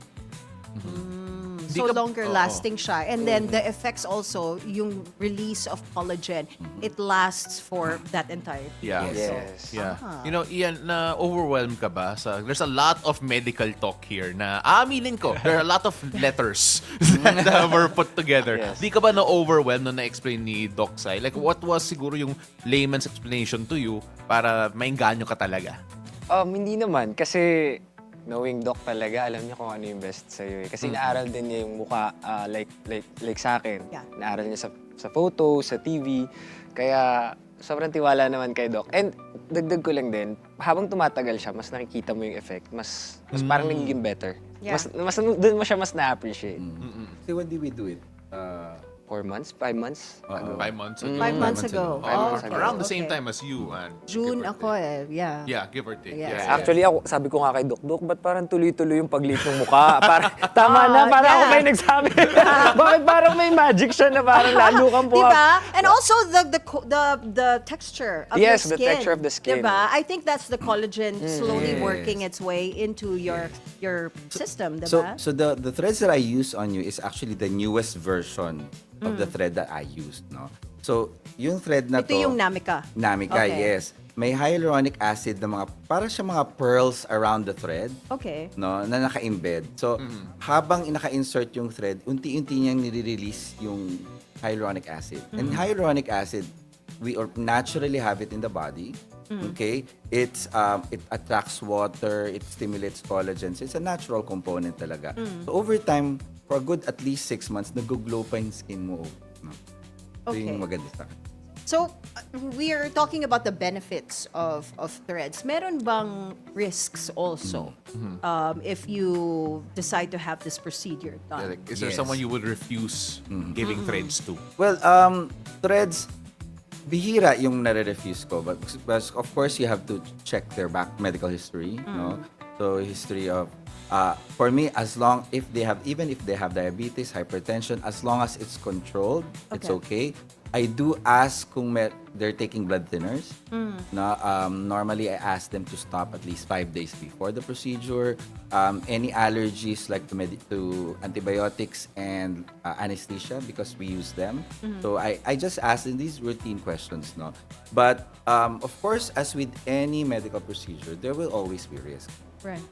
So longer lasting siya. And then the effects also, yung release of collagen, it lasts for that entire Yeah. Yes. Yeah. Ian, na-overwhelmed ka ba? There's a lot of medical talk here na aaminin ko. There are a lot of letters that were put together. Yes. Di ka ba na-overwhelmed nung na-explain ni Doc Cy? Like, what was siguro yung layman's explanation to you para maingganyo ka talaga? Hindi naman. Kasi knowing Doc talaga, alam niya kung ano yung best sa'yo. Kasi naaral din niya yung mukha, like sa akin. Yeah. Naaral niya sa photo, sa TV. Kaya sobrang tiwala naman kay Doc. And dagdag ko lang din, habang tumatagal siya, mas nakikita mo yung effect. Mas parang nagiging better. Yeah. Doon mo siya mas na-appreciate. So when did we do it? 4 months? 5 months? 5 months ago. 5 months ago. Around the same okay. time as you. June give or ako take. yeah. Yeah, give or take. Yeah. Yeah. Actually, ako, sabi ko nga kay Doc, ba't parang tuloy-tuloy yung pagliit ng mukha? Tama na, parang ako may nagsabi. Bakit parang may magic siya na parang lalo kang buha? Diba? And also the texture of Yes, your the skin. texture of the skin. Diba? I think that's the collagen slowly working its way into your system, diba? So the threads that I use on you is actually the newest version of the thread that I used, no? So, yung thread na Ito to... yung Namika. Namika, Okay. yes. May hyaluronic acid na mga... Para siya mga pearls around the thread, Okay. no? Na naka-embed. So, habang naka-insert yung thread, unti-unti niyang nire-release yung hyaluronic acid. And hyaluronic acid, we naturally have it in the body. Okay? It attracts water, it stimulates collagen. So, it's a natural component talaga. So, over time, for a good at least 6 months, nag-glow pa yung skin mo. No? So, Okay. yung maganda sa akin. So, we are talking about the benefits of threads. Meron bang risks also if you decide to have this procedure Yeah, done? like, is there Yes. someone you would refuse giving threads to? Well, threads, bihira yung nare-refuse ko. But of course, you have to check their back medical history. No? So, history of, for me, even if they have diabetes, hypertension, as long as it's controlled, it's okay. I do ask kung they're taking blood thinners. Normally, I ask them to stop at least 5 days before the procedure. Any allergies like to antibiotics and anesthesia because we use them. So I just ask them these routine questions. No? But of course, as with any medical procedure, there will always be risk. Right.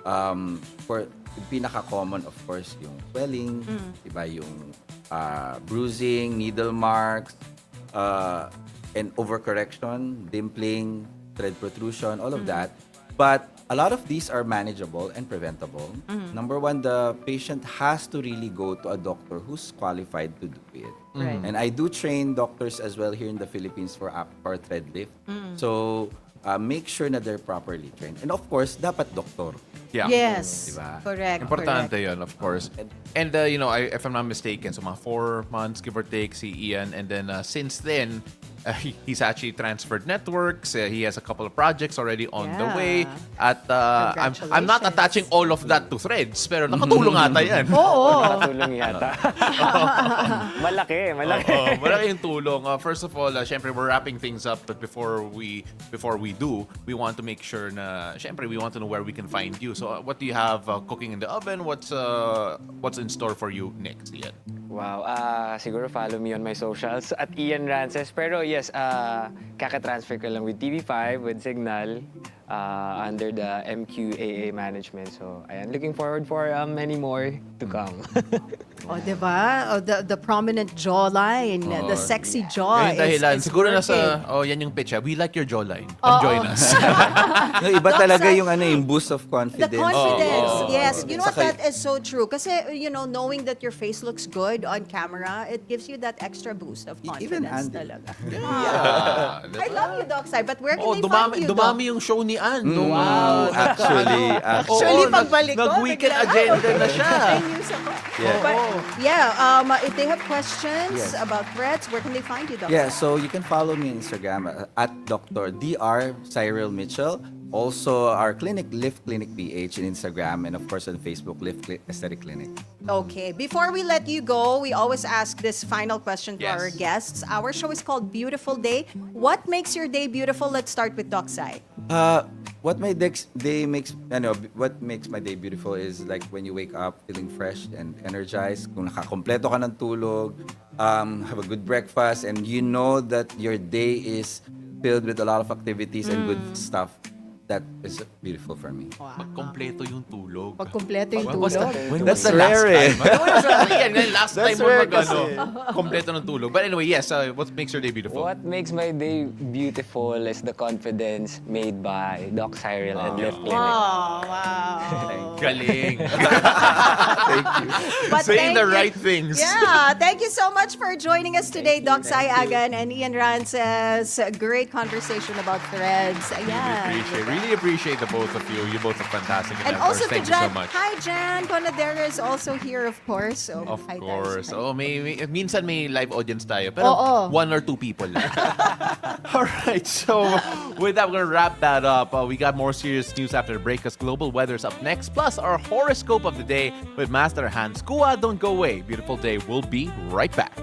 For pinaka-common, of course, yung swelling, diba, yung bruising, needle marks, and overcorrection, dimpling, thread protrusion, all of that. But a lot of these are manageable and preventable. Number one, the patient has to really go to a doctor who's qualified to do it. Right. And I do train doctors as well here in the Philippines for thread lift. So make sure na they're properly trained. And of course, dapat doktor. Yeah. Yes. Diba? Correct. Importante yun, of course. And, if I'm not mistaken, so mga 4 months, give or take, si Eian. And then, since then, he's actually transferred networks. He has a couple of projects already on the Yeah. way. At I'm not Congratulations. attaching all of that to threads, pero nakatulong ata yan. Oo. Nakatulong yata. malaki. Malaki yung tulong. First of all, syempre, we're wrapping things up. But before we do, we want to make sure na, syempre, we want to know where we can find you. So, what do you have cooking in the oven? What's in store for you next, Ian? Wow. Siguro follow me on my socials at Eian Rances. Pero yes, kaka-transfer ko lang with TV5, with Cignal, under the MQAA management. So, ayan, looking forward for many more to come. O, diba? O, the prominent jawline, the sexy jaw. Yan yung dahilan. is Siguro working. yan yung pitch. We like your jawline. Come join us. No, iba talaga yung boost of The confidence. confidence, Oo. yes. You know what, Saka- that is so true. Kasi, knowing that your face looks good on camera, it gives you that extra boost of Even confidence Andy. talaga. Yeah. I love you, Doc Sai, but where can they find you, Doc? dumami yung show ni Ann. Wow, actually. Actually, pagbalik ko, nag-weekend bigla, agenda na siya. May news ako. Yeah. But, if they have questions Yes. about threats, where can they find you, Doc? Yeah, so you can follow me on Instagram at Dr. Cyril Mitchell. Also, our clinic, Lift Clinic PH, in Instagram, and of course on Facebook, Aesthetic Clinic. Okay. Before we let you go, we always ask this final question to Yes. our guests. Our show is called Beautiful Day. What makes your day beautiful? Let's start with Doc Sai. What makes my day beautiful is like when you wake up feeling fresh and energized, kung nakakompleto ka ng tulog, have a good breakfast, and you know that your day is filled with a lot of activities and good stuff. That is beautiful for me. Pag kompleto yung tulog. Pag kumpleto yung When was tulog. the last rare eh. time? Last time mo rare kompleto ng tulog. But anyway, yes, what makes your day beautiful? What makes my day beautiful is the confidence made by Doc Cyril and Lift Clinic. Oh, wow. Galing. But Saying thank the you- right things. Yeah, thank you so much for joining us today, Doc Sai Agan and Eian Rances. A great conversation about threads. Ayan. Really appreciate the both of you. You both are fantastic. And of course, also to thank you so Jan. much. Hi, Jan. Conadera is also here, of course. So, Of hi, course. guys. Oh, minsan may live audience tayo. Pero Oo. 1 or 2 people lang. All right. So, with that, we're going to wrap that up. We got more serious news after the break because global weather's up next. Plus, our horoscope of the day with Master Hans Kua. Don't go away. Beautiful day. We'll be right back.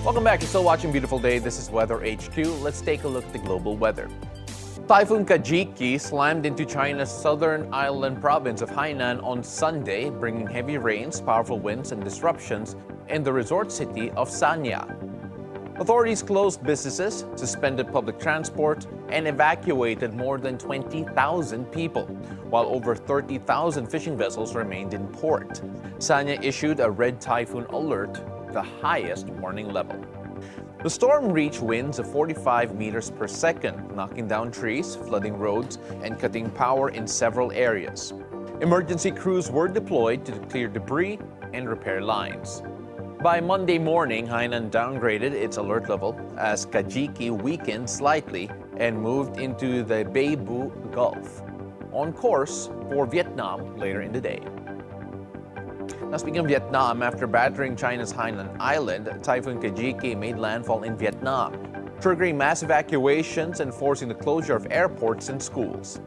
Welcome back. You're still watching Beautiful Day. This is Weather HQ. Let's take a look at the global weather. Typhoon Kajiki slammed into China's southern island province of Hainan on Sunday, bringing heavy rains, powerful winds, and disruptions in the resort city of Sanya. Authorities closed businesses, suspended public transport, and evacuated more than 20,000 people, while over 30,000 fishing vessels remained in port. Sanya issued a red typhoon alert, the highest warning level. The storm reached winds of 45 meters per second, knocking down trees, flooding roads, and cutting power in several areas. Emergency crews were deployed to clear debris and repair lines. By Monday morning, Hainan downgraded its alert level as Kajiki weakened slightly and moved into the Beibu Gulf, on course for Vietnam later in the day. Now, speaking of Vietnam, after battering China's Hainan Island, Typhoon Kajiki made landfall in Vietnam, triggering mass evacuations and forcing the closure of airports and schools.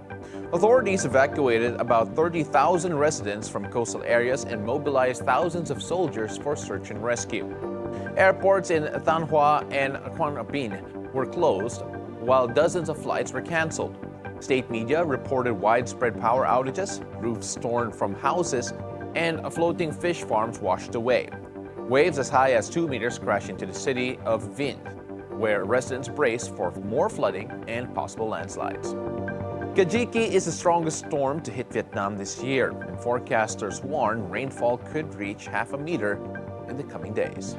Authorities evacuated about 30,000 residents from coastal areas and mobilized thousands of soldiers for search and rescue. Airports in Thanh Hoa and Quang Binh were closed, while dozens of flights were canceled. State media reported widespread power outages, roofs torn from houses, and floating fish farms washed away. Waves as high as 2 meters crashed into the city of Vinh, where residents braced for more flooding and possible landslides. Kajiki is the strongest storm to hit Vietnam this year, and forecasters warn rainfall could reach half a meter in the coming days.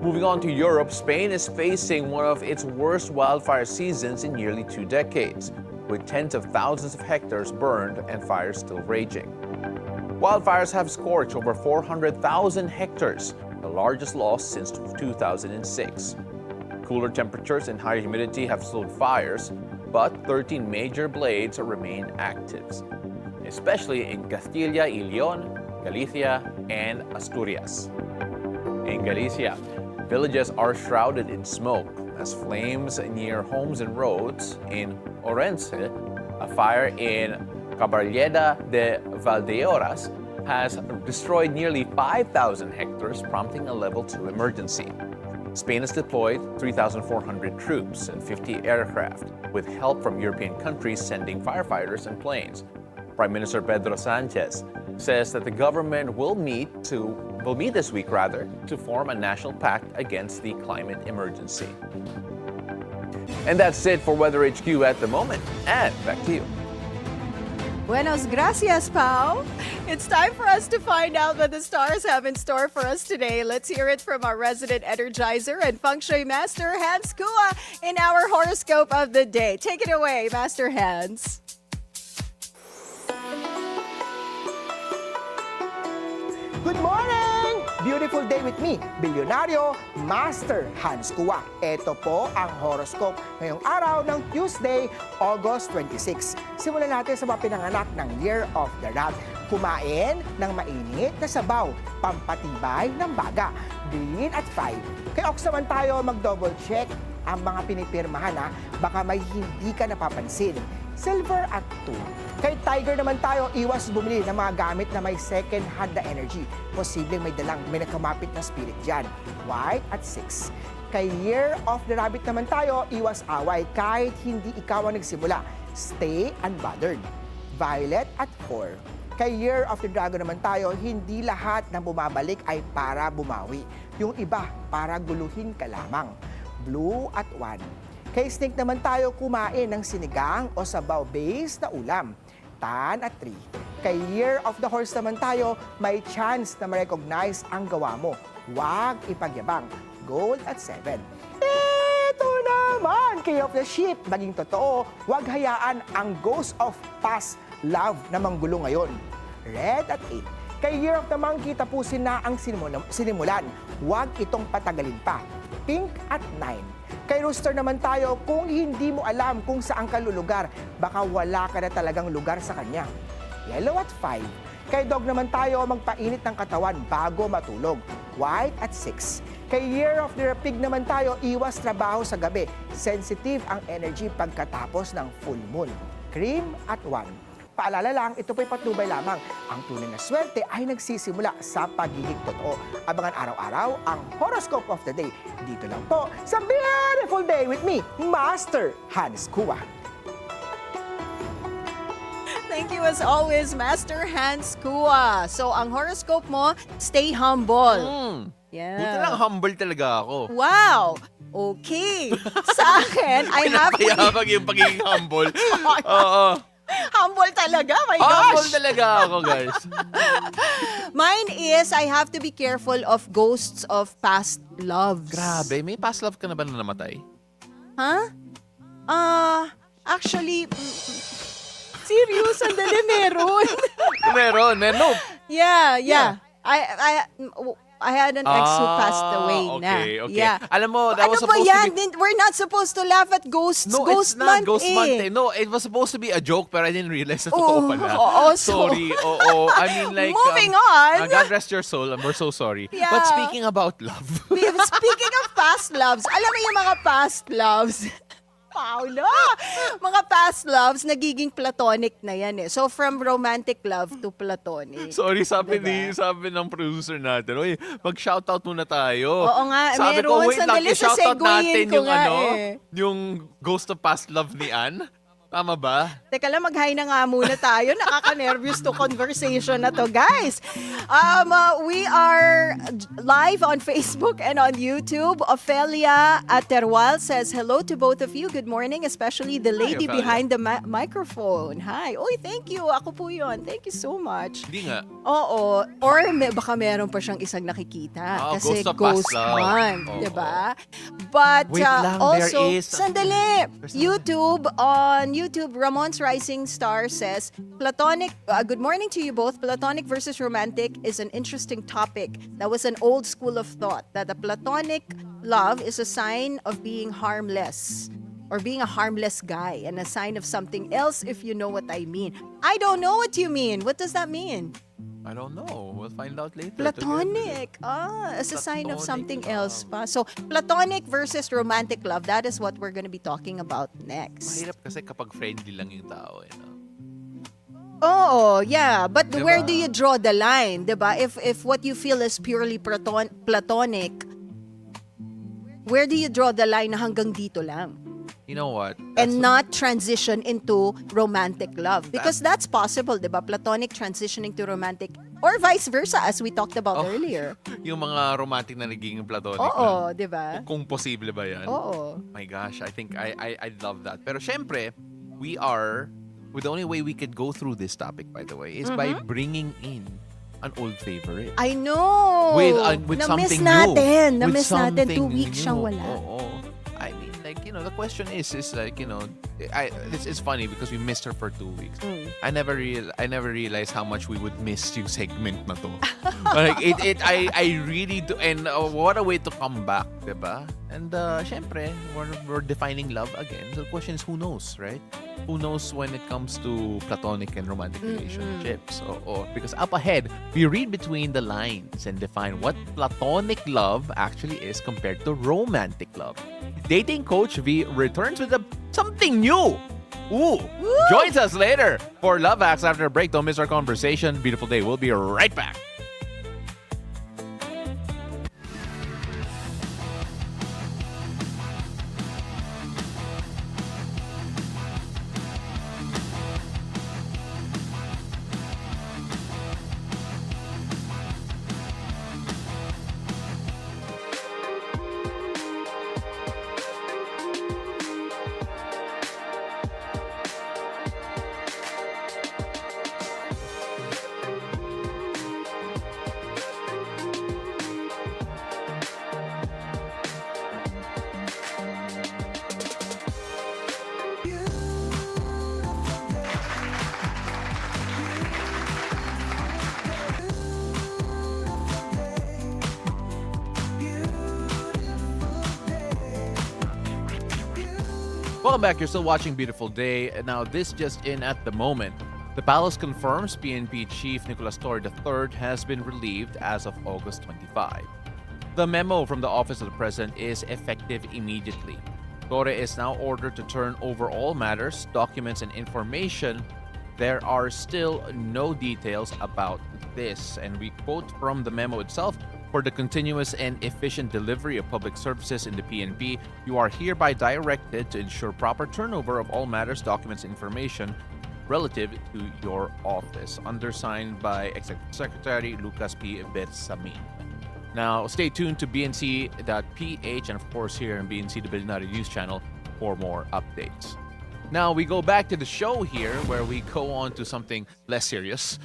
Moving on to Europe, Spain is facing one of its worst wildfire seasons in nearly 2 decades, with tens of thousands of hectares burned and fires still raging. Wildfires have scorched over 400,000 hectares, the largest loss since 2006. Cooler temperatures and higher humidity have slowed fires, but 13 major blades remain active, especially in Castilla y León, Galicia, and Asturias. In Galicia, villages are shrouded in smoke as flames near homes and roads. In Orense, a fire in Caballeda de Valdeorras has destroyed nearly 5,000 hectares, prompting a level 2 emergency. Spain has deployed 3,400 troops and 50 aircraft, with help from European countries sending firefighters and planes. Prime Minister Pedro Sanchez says that the government will meet this week to form a national pact against the climate emergency. And that's it for Weather HQ at the moment. And back to you. Buenos gracias, Pao. It's time for us to find out what the stars have in store for us today. Let's hear it from our resident energizer and feng shui master, Hans Kua, in our horoscope of the day. Take it away, Master Hans. Good morning! Beautiful day with me, Bilyonaryo Master Hans Kua. Ito po ang horoscope ngayong araw ng Tuesday, August 26. Simulan natin sa mga pinanganak ng Year of the Rat. Kumain ng mainit na sabaw, pampatibay ng baga. Green at 5. Kay Ox naman tayo, mag-double check ang mga pinipirmahan ha. Baka may hindi ka napapansin. Silver at 2. Kay Tiger naman tayo, iwas bumili ng mga gamit na may second hand na energy. Posibleng may nakamapit na spirit dyan. White at 6. Kay Year of the Rabbit naman tayo, iwas away kahit hindi ikaw ang nagsimula. Stay unbothered. Violet at 4. Kay Year of the Dragon naman tayo, hindi lahat ng bumabalik ay para bumawi. Yung iba, para guluhin ka lamang. Blue at 1. Kay Snake naman tayo, kumain ng sinigang o sabaw-based na ulam. Tan at 3. Kay Year of the Horse naman tayo, may chance na ma-recognize ang gawa mo. Huwag ipagyabang. Gold at 7. Ito naman, kay of the Sheep. Maging totoo, huwag hayaan ang ghost of past love na manggulo ngayon. Red at 8. Kay Year of the Monkey, tapusin na ang sinimulan. Huwag itong patagalin pa. Pink at 9. Kay Rooster naman tayo, kung hindi mo alam kung saan ka lulugar, baka wala ka na talagang lugar sa kanya. Yellow at 5. Kay Dog naman tayo, magpainit ng katawan bago matulog. White at 6. Kay Year of the Pig naman tayo, iwas trabaho sa gabi. Sensitive ang energy pagkatapos ng full moon. Cream at 1. Paalala lang, ito po'y patnubay lamang. Ang tunay na swerte ay nagsisimula sa pagiging totoo. Abangan araw-araw ang horoscope of the day. Dito lang po sa Beautiful Day with me, Master Hans Kua. Thank you as always, Master Hans Kua. So, ang horoscope mo, stay humble. Yeah. Buti lang humble talaga ako. Wow! Okay. Sa akin, I have to be... Pinapayabag yung pagiging humble. Oo. Humble talaga, my Humble gosh. talaga ako, guys. Mine is, I have to be careful of ghosts of past loves. Grabe, may past love ka na ba na namatay? Huh? Actually, serious, sandali, meron. Meron. Yeah. I had an ex who passed away na. Okay. Yeah. Alam mo, that was Ano ba supposed yan? to be... We're not supposed to laugh at ghosts. No, Ghost it's not month Ghost eh. Month. No, it was supposed to be a joke, but I didn't realize na Oh, totoo pala. oo, so- Sorry. Oo. I mean, like... Moving on. God rest your soul. We're so sorry. Yeah. But speaking about love... Speaking of past loves, alam mo yung mga past loves? Paolo! Mga past loves, nagiging platonic na yan eh. So, from romantic love to platonic. Sorry, sabi Diba? ng producer natin, uy, mag-shoutout muna tayo. Oo nga, sabi ko, meron. wait lang, Sandali, i-shoutout saseguyin natin ko yung nga ano, eh. yung Ghost of Past Love ni Ann. Tama ba? Teka lang, mag-hi na nga muna tayo. Nakaka-nervous to conversation na to, guys. We are live on Facebook and on YouTube. Ophelia Aterwal says, hello to both of you. Good morning, especially the lady Ophelia. behind the microphone. Hi. Oy, thank you. Ako po yun. Thank you so much. Hindi nga. Oo. Or baka meron pa siyang isang nakikita. Kasi Ghost of Past Ghost Love. Month. Oo. Diba? But Wait lang, there also, is- sandali. On YouTube, Ramon's Rising Star says, Platonic, good morning to you both. Platonic versus romantic is an interesting topic. That was an old school of thought that a platonic love is a sign of being harmless or being a harmless guy and a sign of something else, if you know what I mean. I don't know what you mean. What does that mean? I don't know. We'll find out later. Platonic. As a sign of Platonic something love. else pa. So, platonic versus romantic love, that is what we're gonna be talking about next. Mahirap kasi kapag friendly lang yung tao. No? Oh, yeah. But Diba? where do you draw the line, diba? If what you feel is purely platonic, where do you draw the line na hanggang dito lang? You know what? And not transition into romantic love. Because that's possible, diba? Platonic transitioning to romantic. Or vice versa, as we talked about earlier. Yung mga romantic na naging platonic Oo, lang. diba? Kung posible ba yan? Oo. My gosh, I think I love that. Pero syempre, the only way we could go through this topic, by the way, is by bringing in an old favorite. I know! With Na-miss something natin. new. Na-miss natin. 2 something weeks siyang new. wala. Oo. I mean, like, the question is like, it's funny because we missed her for 2 weeks. I never realized how much we would miss yung segment na to. Like, I really do. And what a way to come back, diba? And syempre, we're defining love again. So the question is, who knows, right? Who knows when it comes to platonic and romantic relationships? Because up ahead, we read between the lines and define what platonic love actually is compared to romantic love. Dating Coach V returns with something new. Ooh. Joins us later for Love Hacks after a break. Don't miss our conversation. Beautiful day. We'll be right back. Welcome back. You're still watching Beautiful Day. Now, this just in at the moment. The palace confirms PNP Chief Nicolas Torre III has been relieved as of August 25. The memo from the Office of the President is effective immediately. Torre is now ordered to turn over all matters, documents, and information there are still no details about this. And we quote from the memo itself: for the continuous and efficient delivery of public services in the PNP, you are hereby directed to ensure proper turnover of all matters, documents, information relative to your office. Undersigned by Executive Secretary Lucas P. Bersamin. Now, stay tuned to bnc.ph and, of course, here in BNC, the Bilyonaryo News Channel, for more updates. Now, we go back to the show here where we go on to something less serious.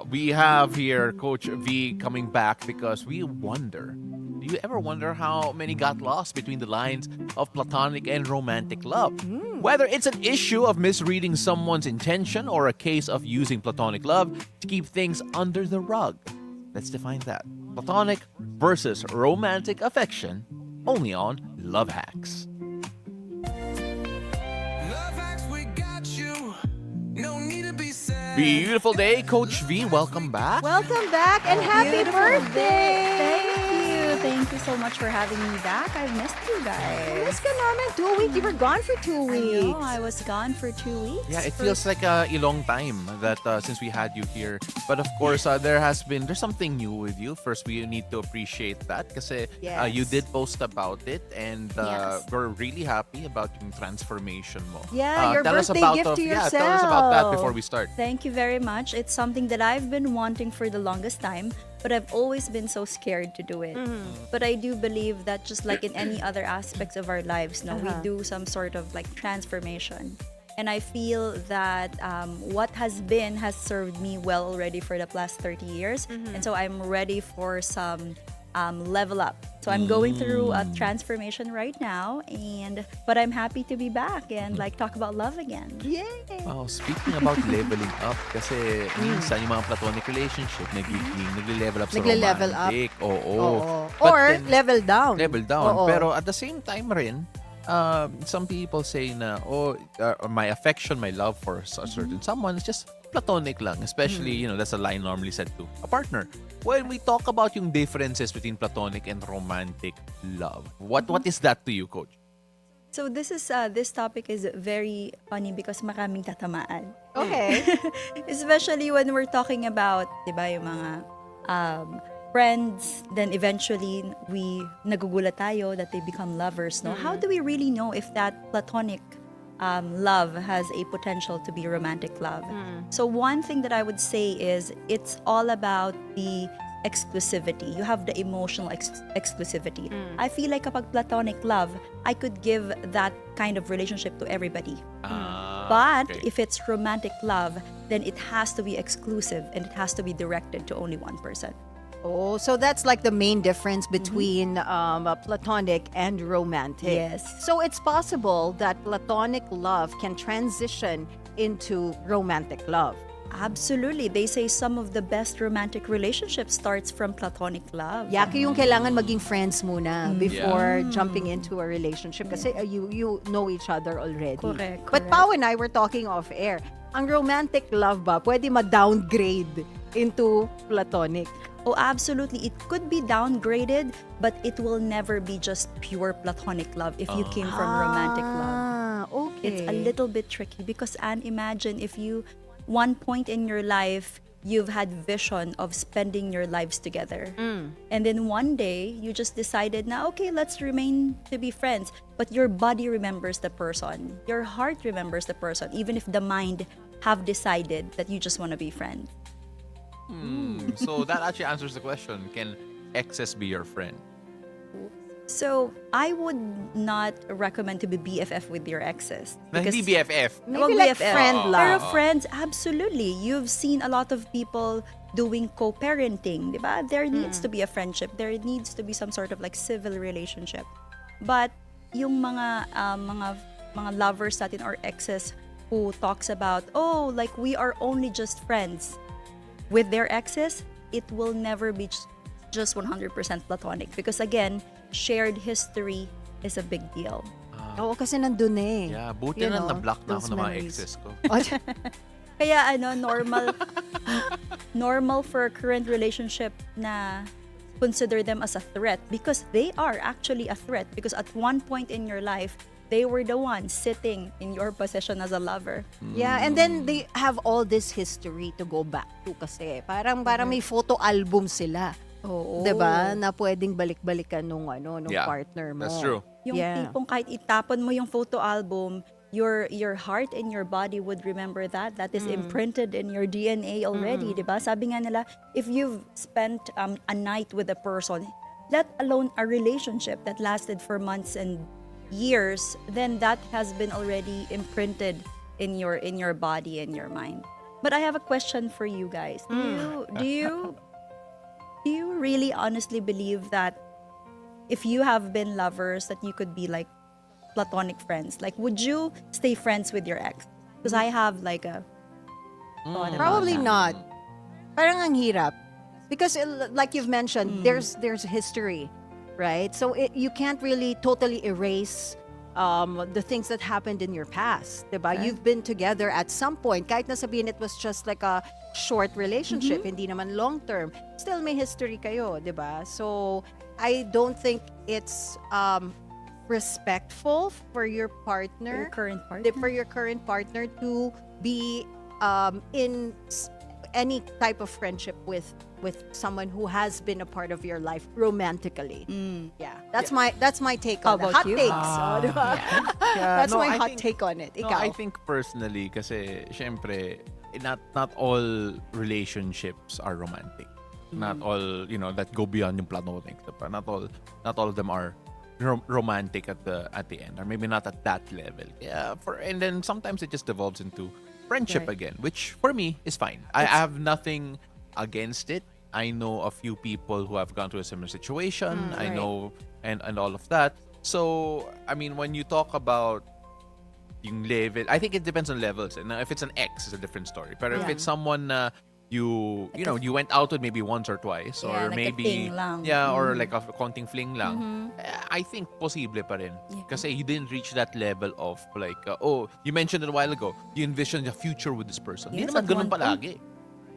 We have here Coach V coming back because we wonder, do you ever wonder how many got lost between the lines of platonic and romantic love? Whether it's an issue of misreading someone's intention or a case of using platonic love to keep things under the rug. Let's define that. Platonic versus romantic affection, only on Love Hacks. Beautiful day, Coach V. Welcome back. Welcome back and happy birthday! Thank you so much for having me back. I've missed you guys. Miss ka namin 2 weeks. You were gone for 2 weeks. I know, I was gone for 2 weeks. Yeah, it feels like a long time that since we had you here. But of course, there's something new with you. First, we need to appreciate that kasi you did post about it and we're really happy about yung transformation mo. Yeah, your tell us birthday about gift to yourself. tell us about that before we start. Thank you very much. It's something that I've been wanting for the longest time, but I've always been so scared to do it. But I do believe that just like in any other aspects of our lives, we do some sort of like transformation. And I feel that what has been has served me well already for the past 30 years. And so I'm ready for some level up. So I'm going through a transformation right now, but I'm happy to be back and like talk about love again. Yay! Oh, speaking about leveling up, kasi minsan yung mga platonic relationship, nagle-level up sa romantic. Oo. Or level down. Level down. Pero at the same time rin, some people say na, my affection, my love for a certain someone is just platonic lang. Especially, that's a line normally said to a partner. When we talk about yung differences between platonic and romantic love, what is that to you, Coach? So this topic is very funny because maraming tatamaan. Okay. Especially when we're talking about, diba, yung mga friends, then eventually we nagugulat tayo that they become lovers, no? How do we really know if that platonic love has a potential to be romantic love? So one thing that I would say is it's all about the exclusivity. You have the emotional exclusivity. I feel like kapag platonic love, I could give that kind of relationship to everybody. But if it's romantic love, then it has to be exclusive and it has to be directed to only one person. Oh, so that's like the main difference between platonic and romantic. Yes. So it's possible that platonic love can transition into romantic love. Absolutely. They say some of the best romantic relationships starts from platonic love. Yeah, kaya yung kailangan maging friends muna before jumping into a relationship kasi you know each other already. Correct. But Pao and I were talking off air. Ang romantic love ba pwede ma-downgrade into platonic? Oh, absolutely. It could be downgraded, but it will never be just pure platonic love if you came from romantic love. Okay. It's a little bit tricky because, Anne, imagine if one point in your life, you've had vision of spending your lives together. And then one day, you just decided na, okay, let's remain to be friends. But your body remembers the person. Your heart remembers the person, even if the mind have decided that you just want to be friends. So that actually answers the question. Can exes be your friend? So, I would not recommend to be BFF with your exes. Hindi BFF. Maybe like friend love. Pero friends, absolutely. You've seen a lot of people doing co-parenting, diba? There needs to be a friendship. There needs to be some sort of like civil relationship. But yung mga lovers natin or exes who talks about, like we are only just friends with their exes, it will never be just 100% platonic because again, shared history is a big deal. Oo, kasi nandun eh. Yeah, buti na na-block na ako ng mga exes ko. Kaya normal for a current relationship na consider them as a threat because they are actually a threat because at one point in your life, they were the ones sitting in your position as a lover. Yeah, and then they have all this history to go back to kasi. Parang may photo album sila. Oo. 'Di ba? Na pwedeng balik-balikan nung Yeah, partner mo. that's true. Yung tipong kahit itapon mo yung photo album, your heart and your body would remember that. That is imprinted in your DNA already, di ba? Sabi nga nila, if you've spent a night with a person, let alone a relationship that lasted for months and years, then that has been already imprinted in your body and your mind. But I have a question for you guys. Do you really honestly believe that if you have been lovers, that you could be like platonic friends? Like, would you stay friends with your ex? Because I have like a thought about Probably that. not. Parang ang hirap. Because like you've mentioned, there's history, right? So you can't really totally erase the things that happened in your past, diba? You've been together at some point. Kahit na sabihin it was just like a short relationship, hindi naman long term. Still may history kayo, diba? So I don't think it's respectful for your partner, for your current partner to be in any type of friendship with someone who has been a part of your life romantically. Yeah, that's my take on How it. about Hot you? takes. Diba? That's my hot take on it. No, Ikaw. I think personally, kasi syempre, not all relationships are romantic. Not all, that go beyond yung platonic. Diba? Not all of them are romantic at the end, or maybe not at that level. Yeah, and then sometimes it just devolves into friendship again, which for me is fine. I have nothing against it. I know a few people who have gone through a similar situation. I know and all of that. So, I mean, when you talk about yung level, I think it depends on levels. And if it's an ex, it's a different story. But if it's someone you went out with maybe once or twice, or like a maybe fling lang. or like a konting fling lang, I think posible pa rin. Kasi you didn't reach that level of like, you mentioned it a while ago, you envisioned a future with this person. Hindi Yes, naman at ganun one point. palagi.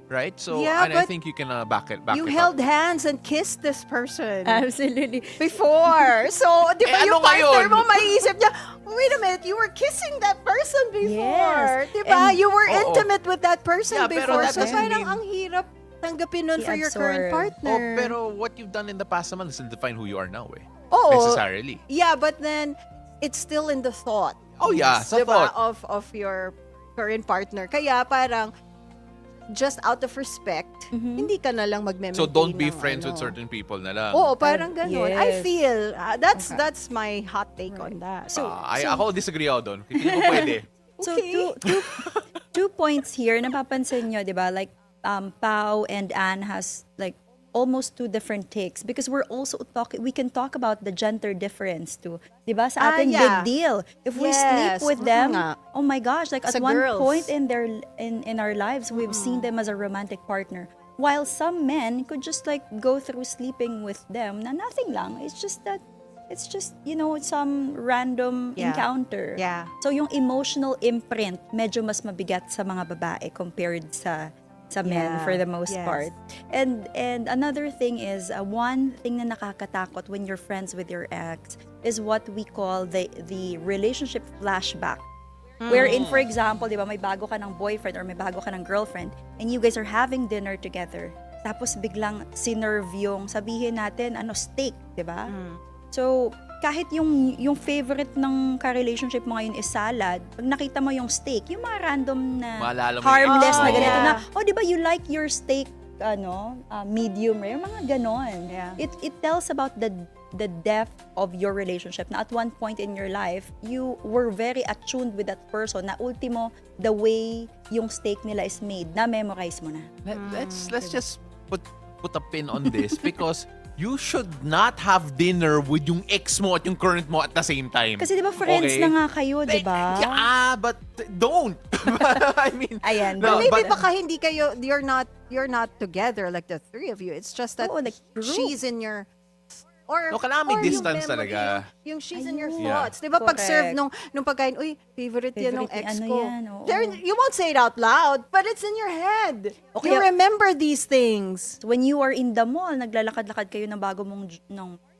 Right? So, Yeah, and I but think you can back it you up. held hands and kissed this person Absolutely. before. So, di ba ano yung partner ngayon? mo, maiisip niya, wait a minute, you were kissing that person before. Yes. Di ba? And- You were Oo. intimate with that person Yeah, pero before. that So, doesn't parang mean- ang hirap tanggapin nun for your current I-absorb. partner. Pero what you've done in the past naman doesn't define who you are now, eh. Oo. Necessarily. Yeah, but then, it's still in the thought. Oh, yeah, sa Diba? thought. Of your current partner. Kaya parang, just out of respect, hindi ka na lang magme-maintain So don't be ng friends with certain people na lang. Oo, parang ganun. I Yes. feel, that's my hot take on that. Ako disagree ako doon. Hindi ko pwede. So Okay. two points here. Napapansin nyo, di ba? Like, Pao and Anne has like almost two different takes because we're also we can talk about the gender difference too. Di ba? Sa atin, yeah. big deal. If we sleep Yes. with them, nga. oh my gosh, like Sa at one girls. point in our lives, we've seen them as a romantic partner. While some men could just like go through sleeping with them na nothing lang. It's just some random Yeah. encounter. Yeah. So yung emotional imprint medyo mas mabigat sa mga babae compared sa men Yeah. for the most Yes. part. And another thing is one thing na nakakatakot when you're friends with your ex is what we call the relationship flashback. Wherein, for example, di ba, may bago ka ng boyfriend or may bago ka ng girlfriend and you guys are having dinner together. Tapos biglang sinerve yung sabihin natin, steak, di ba? So, kahit yung favorite ng ka-relationship mo ngayon is salad, pag nakita mo yung steak, yung mga random na Maalala mo harmless yung na ex mo. ganito Yeah. na, di ba you like your steak, medium rare, mga ganon. Yeah. It tells about the depth of your relationship na at one point in your life, you were very attuned with that person na ultimo, the way yung steak nila is made, na-memorize mo na. Let's just put a pin on this because you should not have dinner with yung ex mo at yung current mo at the same time. Kasi di ba friends Okay? na nga kayo, di ba? Yeah, but don't. I mean, Ayan. no, Maybe but- baka hindi kayo, you're not together like the three of you. It's just that Oo, like group. she's in your or No, kailangan may or yung distance memory, talaga. Yung she's in your Ayun. thoughts. Di ba pag serve Correct. nung pagkain, uy, favorite yan ng Favorite ex ni ano ko. yan, oo. You won't say it out loud, but it's in your head. Okay. You remember these things. When you are in the mall, naglalakad-lakad kayo ng bago mong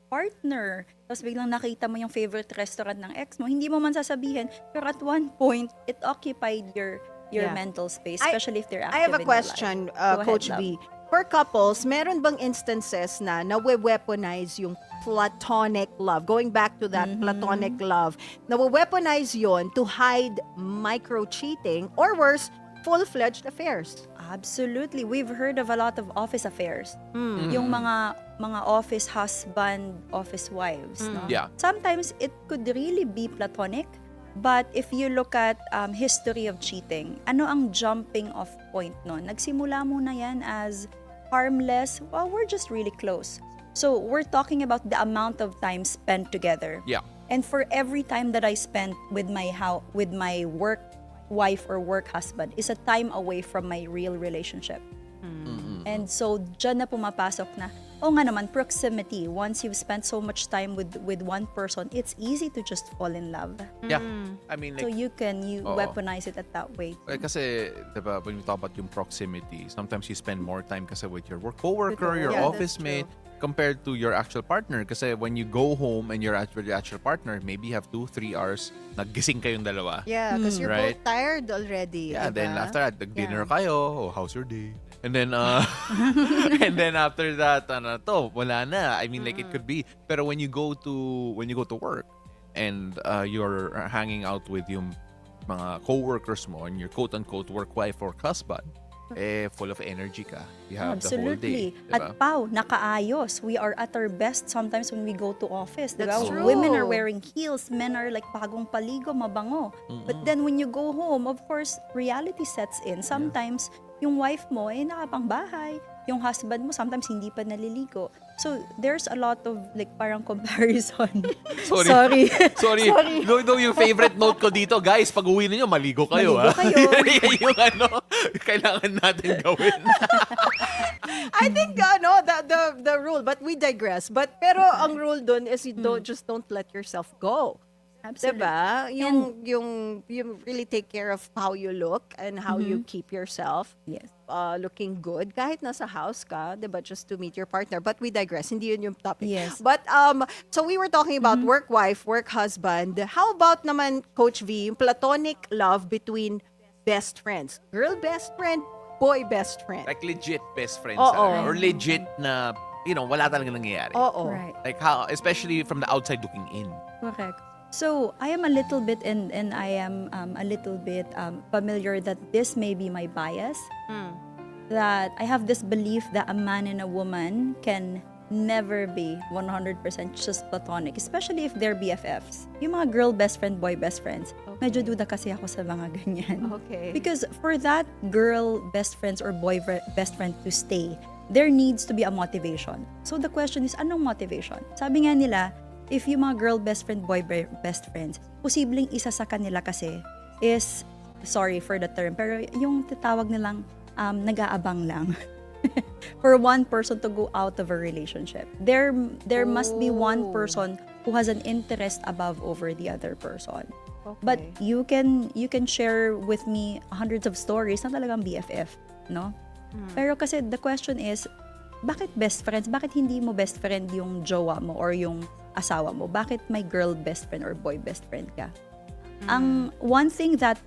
partner. Tapos biglang nakita mo yung favorite restaurant ng ex mo, hindi mo man sasabihin, pero at one point, it occupied your Yeah. mental space, especially if they're active I have a in your life. question, Go ahead, Coach love. B. For couples, meron bang instances na nawe-weaponize yung platonic love? Going back to that platonic love, nawe-weaponize yon to hide micro-cheating or worse, full-fledged affairs? Absolutely. We've heard of a lot of office affairs. Yung mga office husband, office wives. No? Yeah. Sometimes it could really be platonic, but if you look at history of cheating, ano ang jumping off point nun? Nagsimula muna yan as harmless, well, we're just really close. So we're talking about the amount of time spent together. Yeah. And for every time that I spent with my work wife or work husband is a time away from my real relationship. And so, dyan na pumapasok na, nga naman, proximity. Once you've spent so much time with one person, it's easy to just fall in love. Yeah. I mean, like, So you Oo. weaponize it at that way. kasi, diba, when you talk about yung proximity, sometimes you spend more time kasi with your coworker, your Yeah, office that's mate, compared to your actual partner. Kasi when you go home and you're with your actual partner, maybe you have 2-3 hours, naggising kayong dalawa. Yeah, because you're Right? both tired already. Yeah, then diba? after that, nag-dinner kayo. Oh, how's your day? And then, and then after that, wala na. I mean, like, it could be. Pero when you go to work and you're hanging out with yung mga co-workers mo and your quote-unquote work wife or husband, full of energy ka. You have the whole day. Absolutely. At Pao, nakaayos. We are at our best sometimes when we go to office. Diba? That's true. Women are wearing heels. Men are like bagong paligo, mabango. But then when you go home, of course, reality sets in. Sometimes, yung wife mo nakapangbahay. Yung husband mo, sometimes hindi pa naliligo. So, there's a lot of like parang comparison. Sorry. No, yung favorite note ko dito, guys, pag uwi ninyo, maligo kayo. Maligo kayo. Yan yung kailangan natin gawin. I think the rule, but we digress. Pero ang rule dun is you don't let yourself go. Absolutely. Diba? You really take care of how you look and how you keep yourself. Yes. Looking good kahit nasa house ka, diba, just to meet your partner. But we digress. Hindi yun yung topic. Yes. But so we were talking about work wife, work husband. How about naman, Coach V, yung platonic love between best friends? Girl best friend, boy best friend. Like legit best friends. Oo. talaga. Or legit na, wala talaga nangyayari. Oo. Right. Like how, especially from the outside looking in. Correct. So, I am a little bit and I am a little bit familiar that this may be my bias. That I have this belief that a man and a woman can never be 100% just platonic, especially if they're BFFs. Yung mga girl best friend, boy best friends. Medyo duda kasi ako sa mga ganyan. Okay. Because for that girl best friends or boy best friend to stay, there needs to be a motivation. So the question is, anong motivation? Sabi nga nila, if yung mga girl best friend, boy best friends, posibleng isa sa kanila kasi is, sorry for the term, pero yung tatawag nilang nag-aabang lang. For one person to go out of a relationship. There must be one person who has an interest above over the other person. Okay. But you can share with me hundreds of stories na talagang BFF, no? Pero kasi the question is, bakit best friends? Bakit hindi mo best friend yung jowa mo or yung asawa mo? Bakit may girl best friend or boy best friend ka? Ang one thing that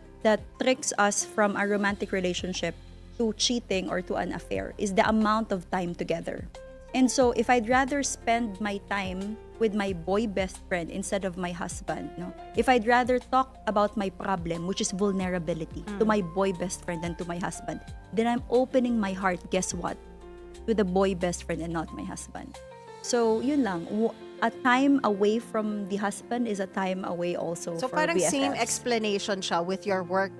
tricks us from a romantic relationship to cheating or to an affair is the amount of time together. And so if I'd rather spend my time with my boy best friend instead of my husband, no? If I'd rather talk about my problem, which is vulnerability, to my boy best friend than to my husband, then I'm opening my heart, guess what? To the boy best friend and not my husband. So, yun lang. A time away from the husband is a time away also So for parang BFFs. same explanation siya with your work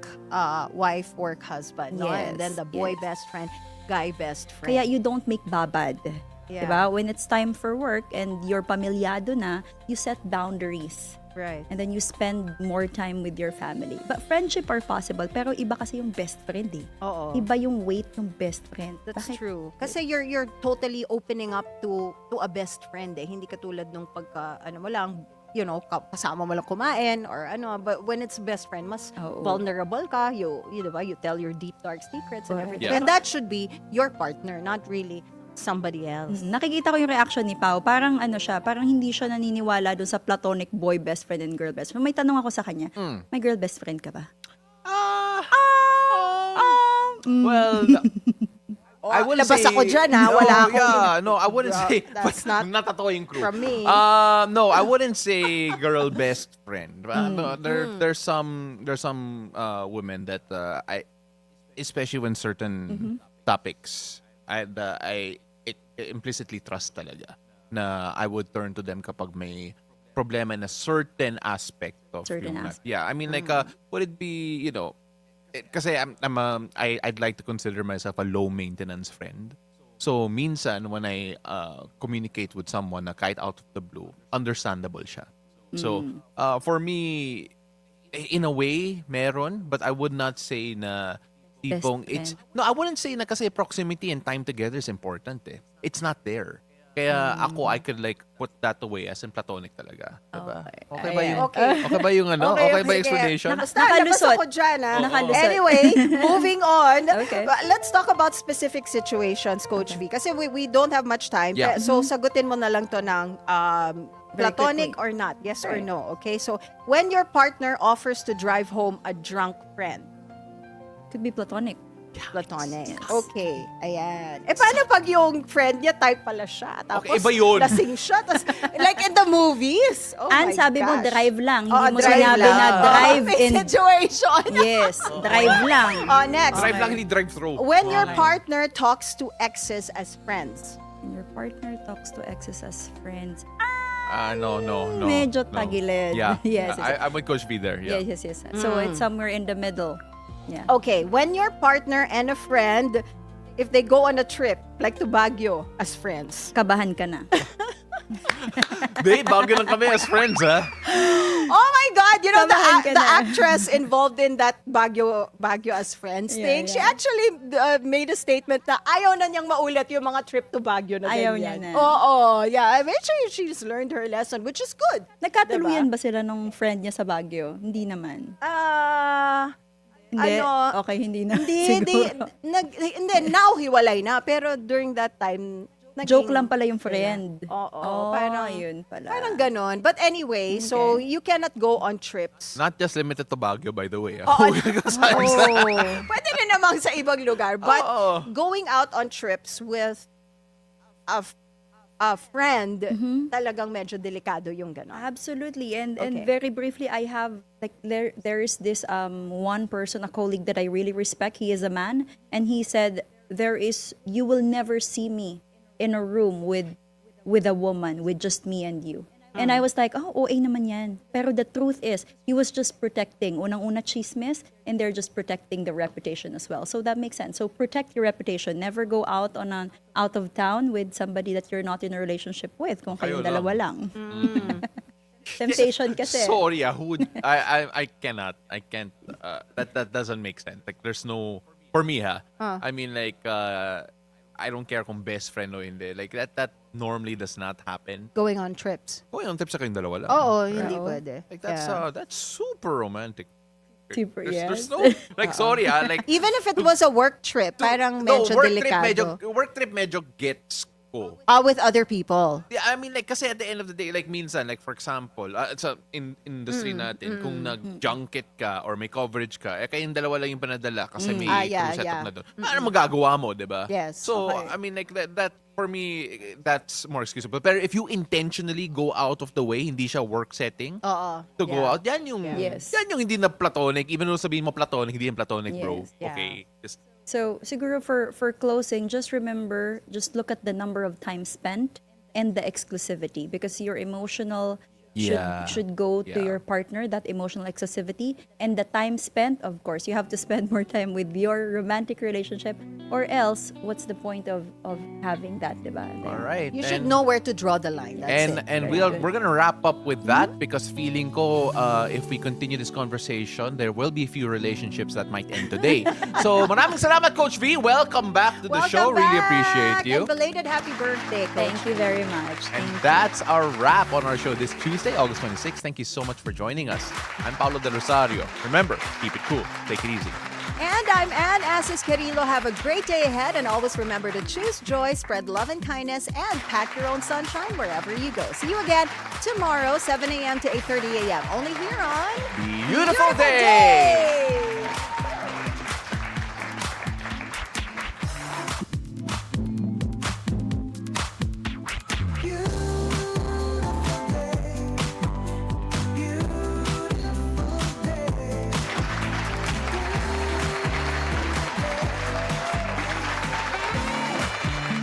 wife, work husband, no? Yes, And then the boy yes. best friend, guy best friend. Kaya you don't make babad. Yeah. Diba? When it's time for work and you're pamilyado na, you set boundaries. Right. And then you spend more time with your family. But friendship are possible, pero iba kasi yung best friend eh. Oo. Iba yung weight ng best friend. That's Bakit? true. Kasi you're totally opening up to a best friend eh. Hindi katulad nung pagka mo lang, kasama mo lang kumain or but when it's best friend, mas vulnerable ka. You tell your deep dark secrets and Correct. everything. Yeah. And that should be your partner, not really somebody else. Nakikita ko yung reaction ni Pao. Parang parang hindi siya naniniwala doon sa platonic boy best friend and girl best friend. May tanong ako sa kanya, may girl best friend ka ba? Well, I wouldn't labas say... ako dyan, ha? Wala akong... Yeah, no, I wouldn't say... That's not natatawa yung crew. from me. No, I wouldn't say girl best friend. No, there's some women that I, especially when certain topics, I implicitly trust talaga na I would turn to them kapag may problema in a certain aspect of yung life. Yeah, I mean like would it be, kasi I'd like to consider myself a low maintenance friend. So minsan when I communicate with someone na kahit out of the blue, understandable siya. So for me, in a way meron, but I would not say na tipong I wouldn't say na kasi proximity and time together is important eh. It's not there. Kaya I could like put that away as in platonic talaga. Diba? Okay ba yung okay ba yung okay ba yung explanation? Nakalusot ako dyan, ha? Anyway, moving on. Let's talk about specific situations, Coach V. Kasi we don't have much time. Yeah. So sagutin mo na lang to ng platonic or not, yes or no. Okay? So when your partner offers to drive home a drunk friend, could be platonic. Platonic. Yes. Okay. Ayan. Paano pag yung friend niya type pala siya? Tapos iba yun. lasing siya. Tapos, like in the movies. Oh And my sabi mo, gosh. drive lang. Hindi Oh, mo drive sinabi lang. na drive May in... situation. Yes, drive lang. Next. Drive lang, hindi drive-through. When your partner talks to exes as friends. When your partner talks to exes as friends. No. Medyo no. tagilid. Yeah. Yes. I'm with Coach B there. Yeah. Yes. So it's somewhere in the middle. Yeah. Okay, when your partner and a friend, if they go on a trip, like to Baguio, as friends. Kabahan ka na. Babe, Baguio lang kami as friends, ha? Oh my God! You know, Kabahan ka the na. actress involved in that Baguio as friends thing, she actually made a statement na ayaw na niyang maulit yung mga trip to Baguio na Ayaw ganyan. niya na. Oo, yeah. I mean, she's learned her lesson, which is good. Nagkatuluyan ba sila nung friend niya sa Baguio? Hindi naman. Hindi? Ano? Okay, hindi na. Hindi, siguro. now hiwalay na. Pero during that time, Joke lang pala yung friend. Oo, parang yun pala. Parang ganon. But anyway, so you cannot go on trips. Not just limited to Baguio, by the way. Pwede rin namang sa ibang lugar. But going out on trips with a friend, talagang medyo delikado yung ganon. Absolutely. And very briefly, I have, like, there is this one person, a colleague that I really respect. He is a man. And he said, you will never see me in a room with a woman, with just me and you. And I was like, OA naman yan. Pero the truth is, he was just protecting, unang-una chismis, and they're just protecting the reputation as well. So that makes sense. So protect your reputation. Never go out out of town with somebody that you're not in a relationship with. Kung kayong dalawa lang. Temptation kasi. Sorry, I cannot. I can't. That doesn't make sense. Like, there's no, for me, I mean, like, I don't care kung best friend o hindi. Like, that normally does not happen. Going on trips. Going on trips sa kayong dalawa lang. Oo, hindi pwede. Like, that's super romantic. There's no, like, sorry, like, even if it was a work trip, parang medyo delikado. Work trip medyo gets ko. With other people. Yeah, I mean, like, kasi at the end of the day, like, minsan, like, for example, sa industry natin, kung nag-junket ka or may coverage ka, kayong dalawa lang yung panadala kasi may crew setup na doon. Ano magagawa mo, di ba? Yes. So, I mean, like, that for me, that's more excusable. Pero if you intentionally go out of the way, hindi siya work setting, to go out, yan yung hindi na platonic. Even though sabihin mo platonic, hindi yung platonic, bro. Okay. So, siguro for closing, just remember, just look at the number of time spent and the exclusivity, because your emotional should go to your partner, that emotional exclusivity, and the time spent, of course, you have to spend more time with your romantic relationship, or else, what's the point of having that, diba? All right. You should know where to draw the line. That's it. And we're gonna wrap up with that because feeling ko, if we continue this conversation, there will be a few relationships that might end today. So, maraming salamat, Coach V. Welcome back to the show. Really appreciate you. And belated happy birthday, Coach. Thank you very much. And that's our wrap on our show this Tuesday, August 26th. Thank you so much for joining us. I'm Paolo de Rosario. Remember, keep it cool. Take it easy. And I'm Ann Asis-Carilo. Have a great day ahead, and always remember to choose joy, spread love and kindness, and pack your own sunshine wherever you go. See you again tomorrow, 7 a.m. to 8:30 a.m. Only here on Beautiful Day!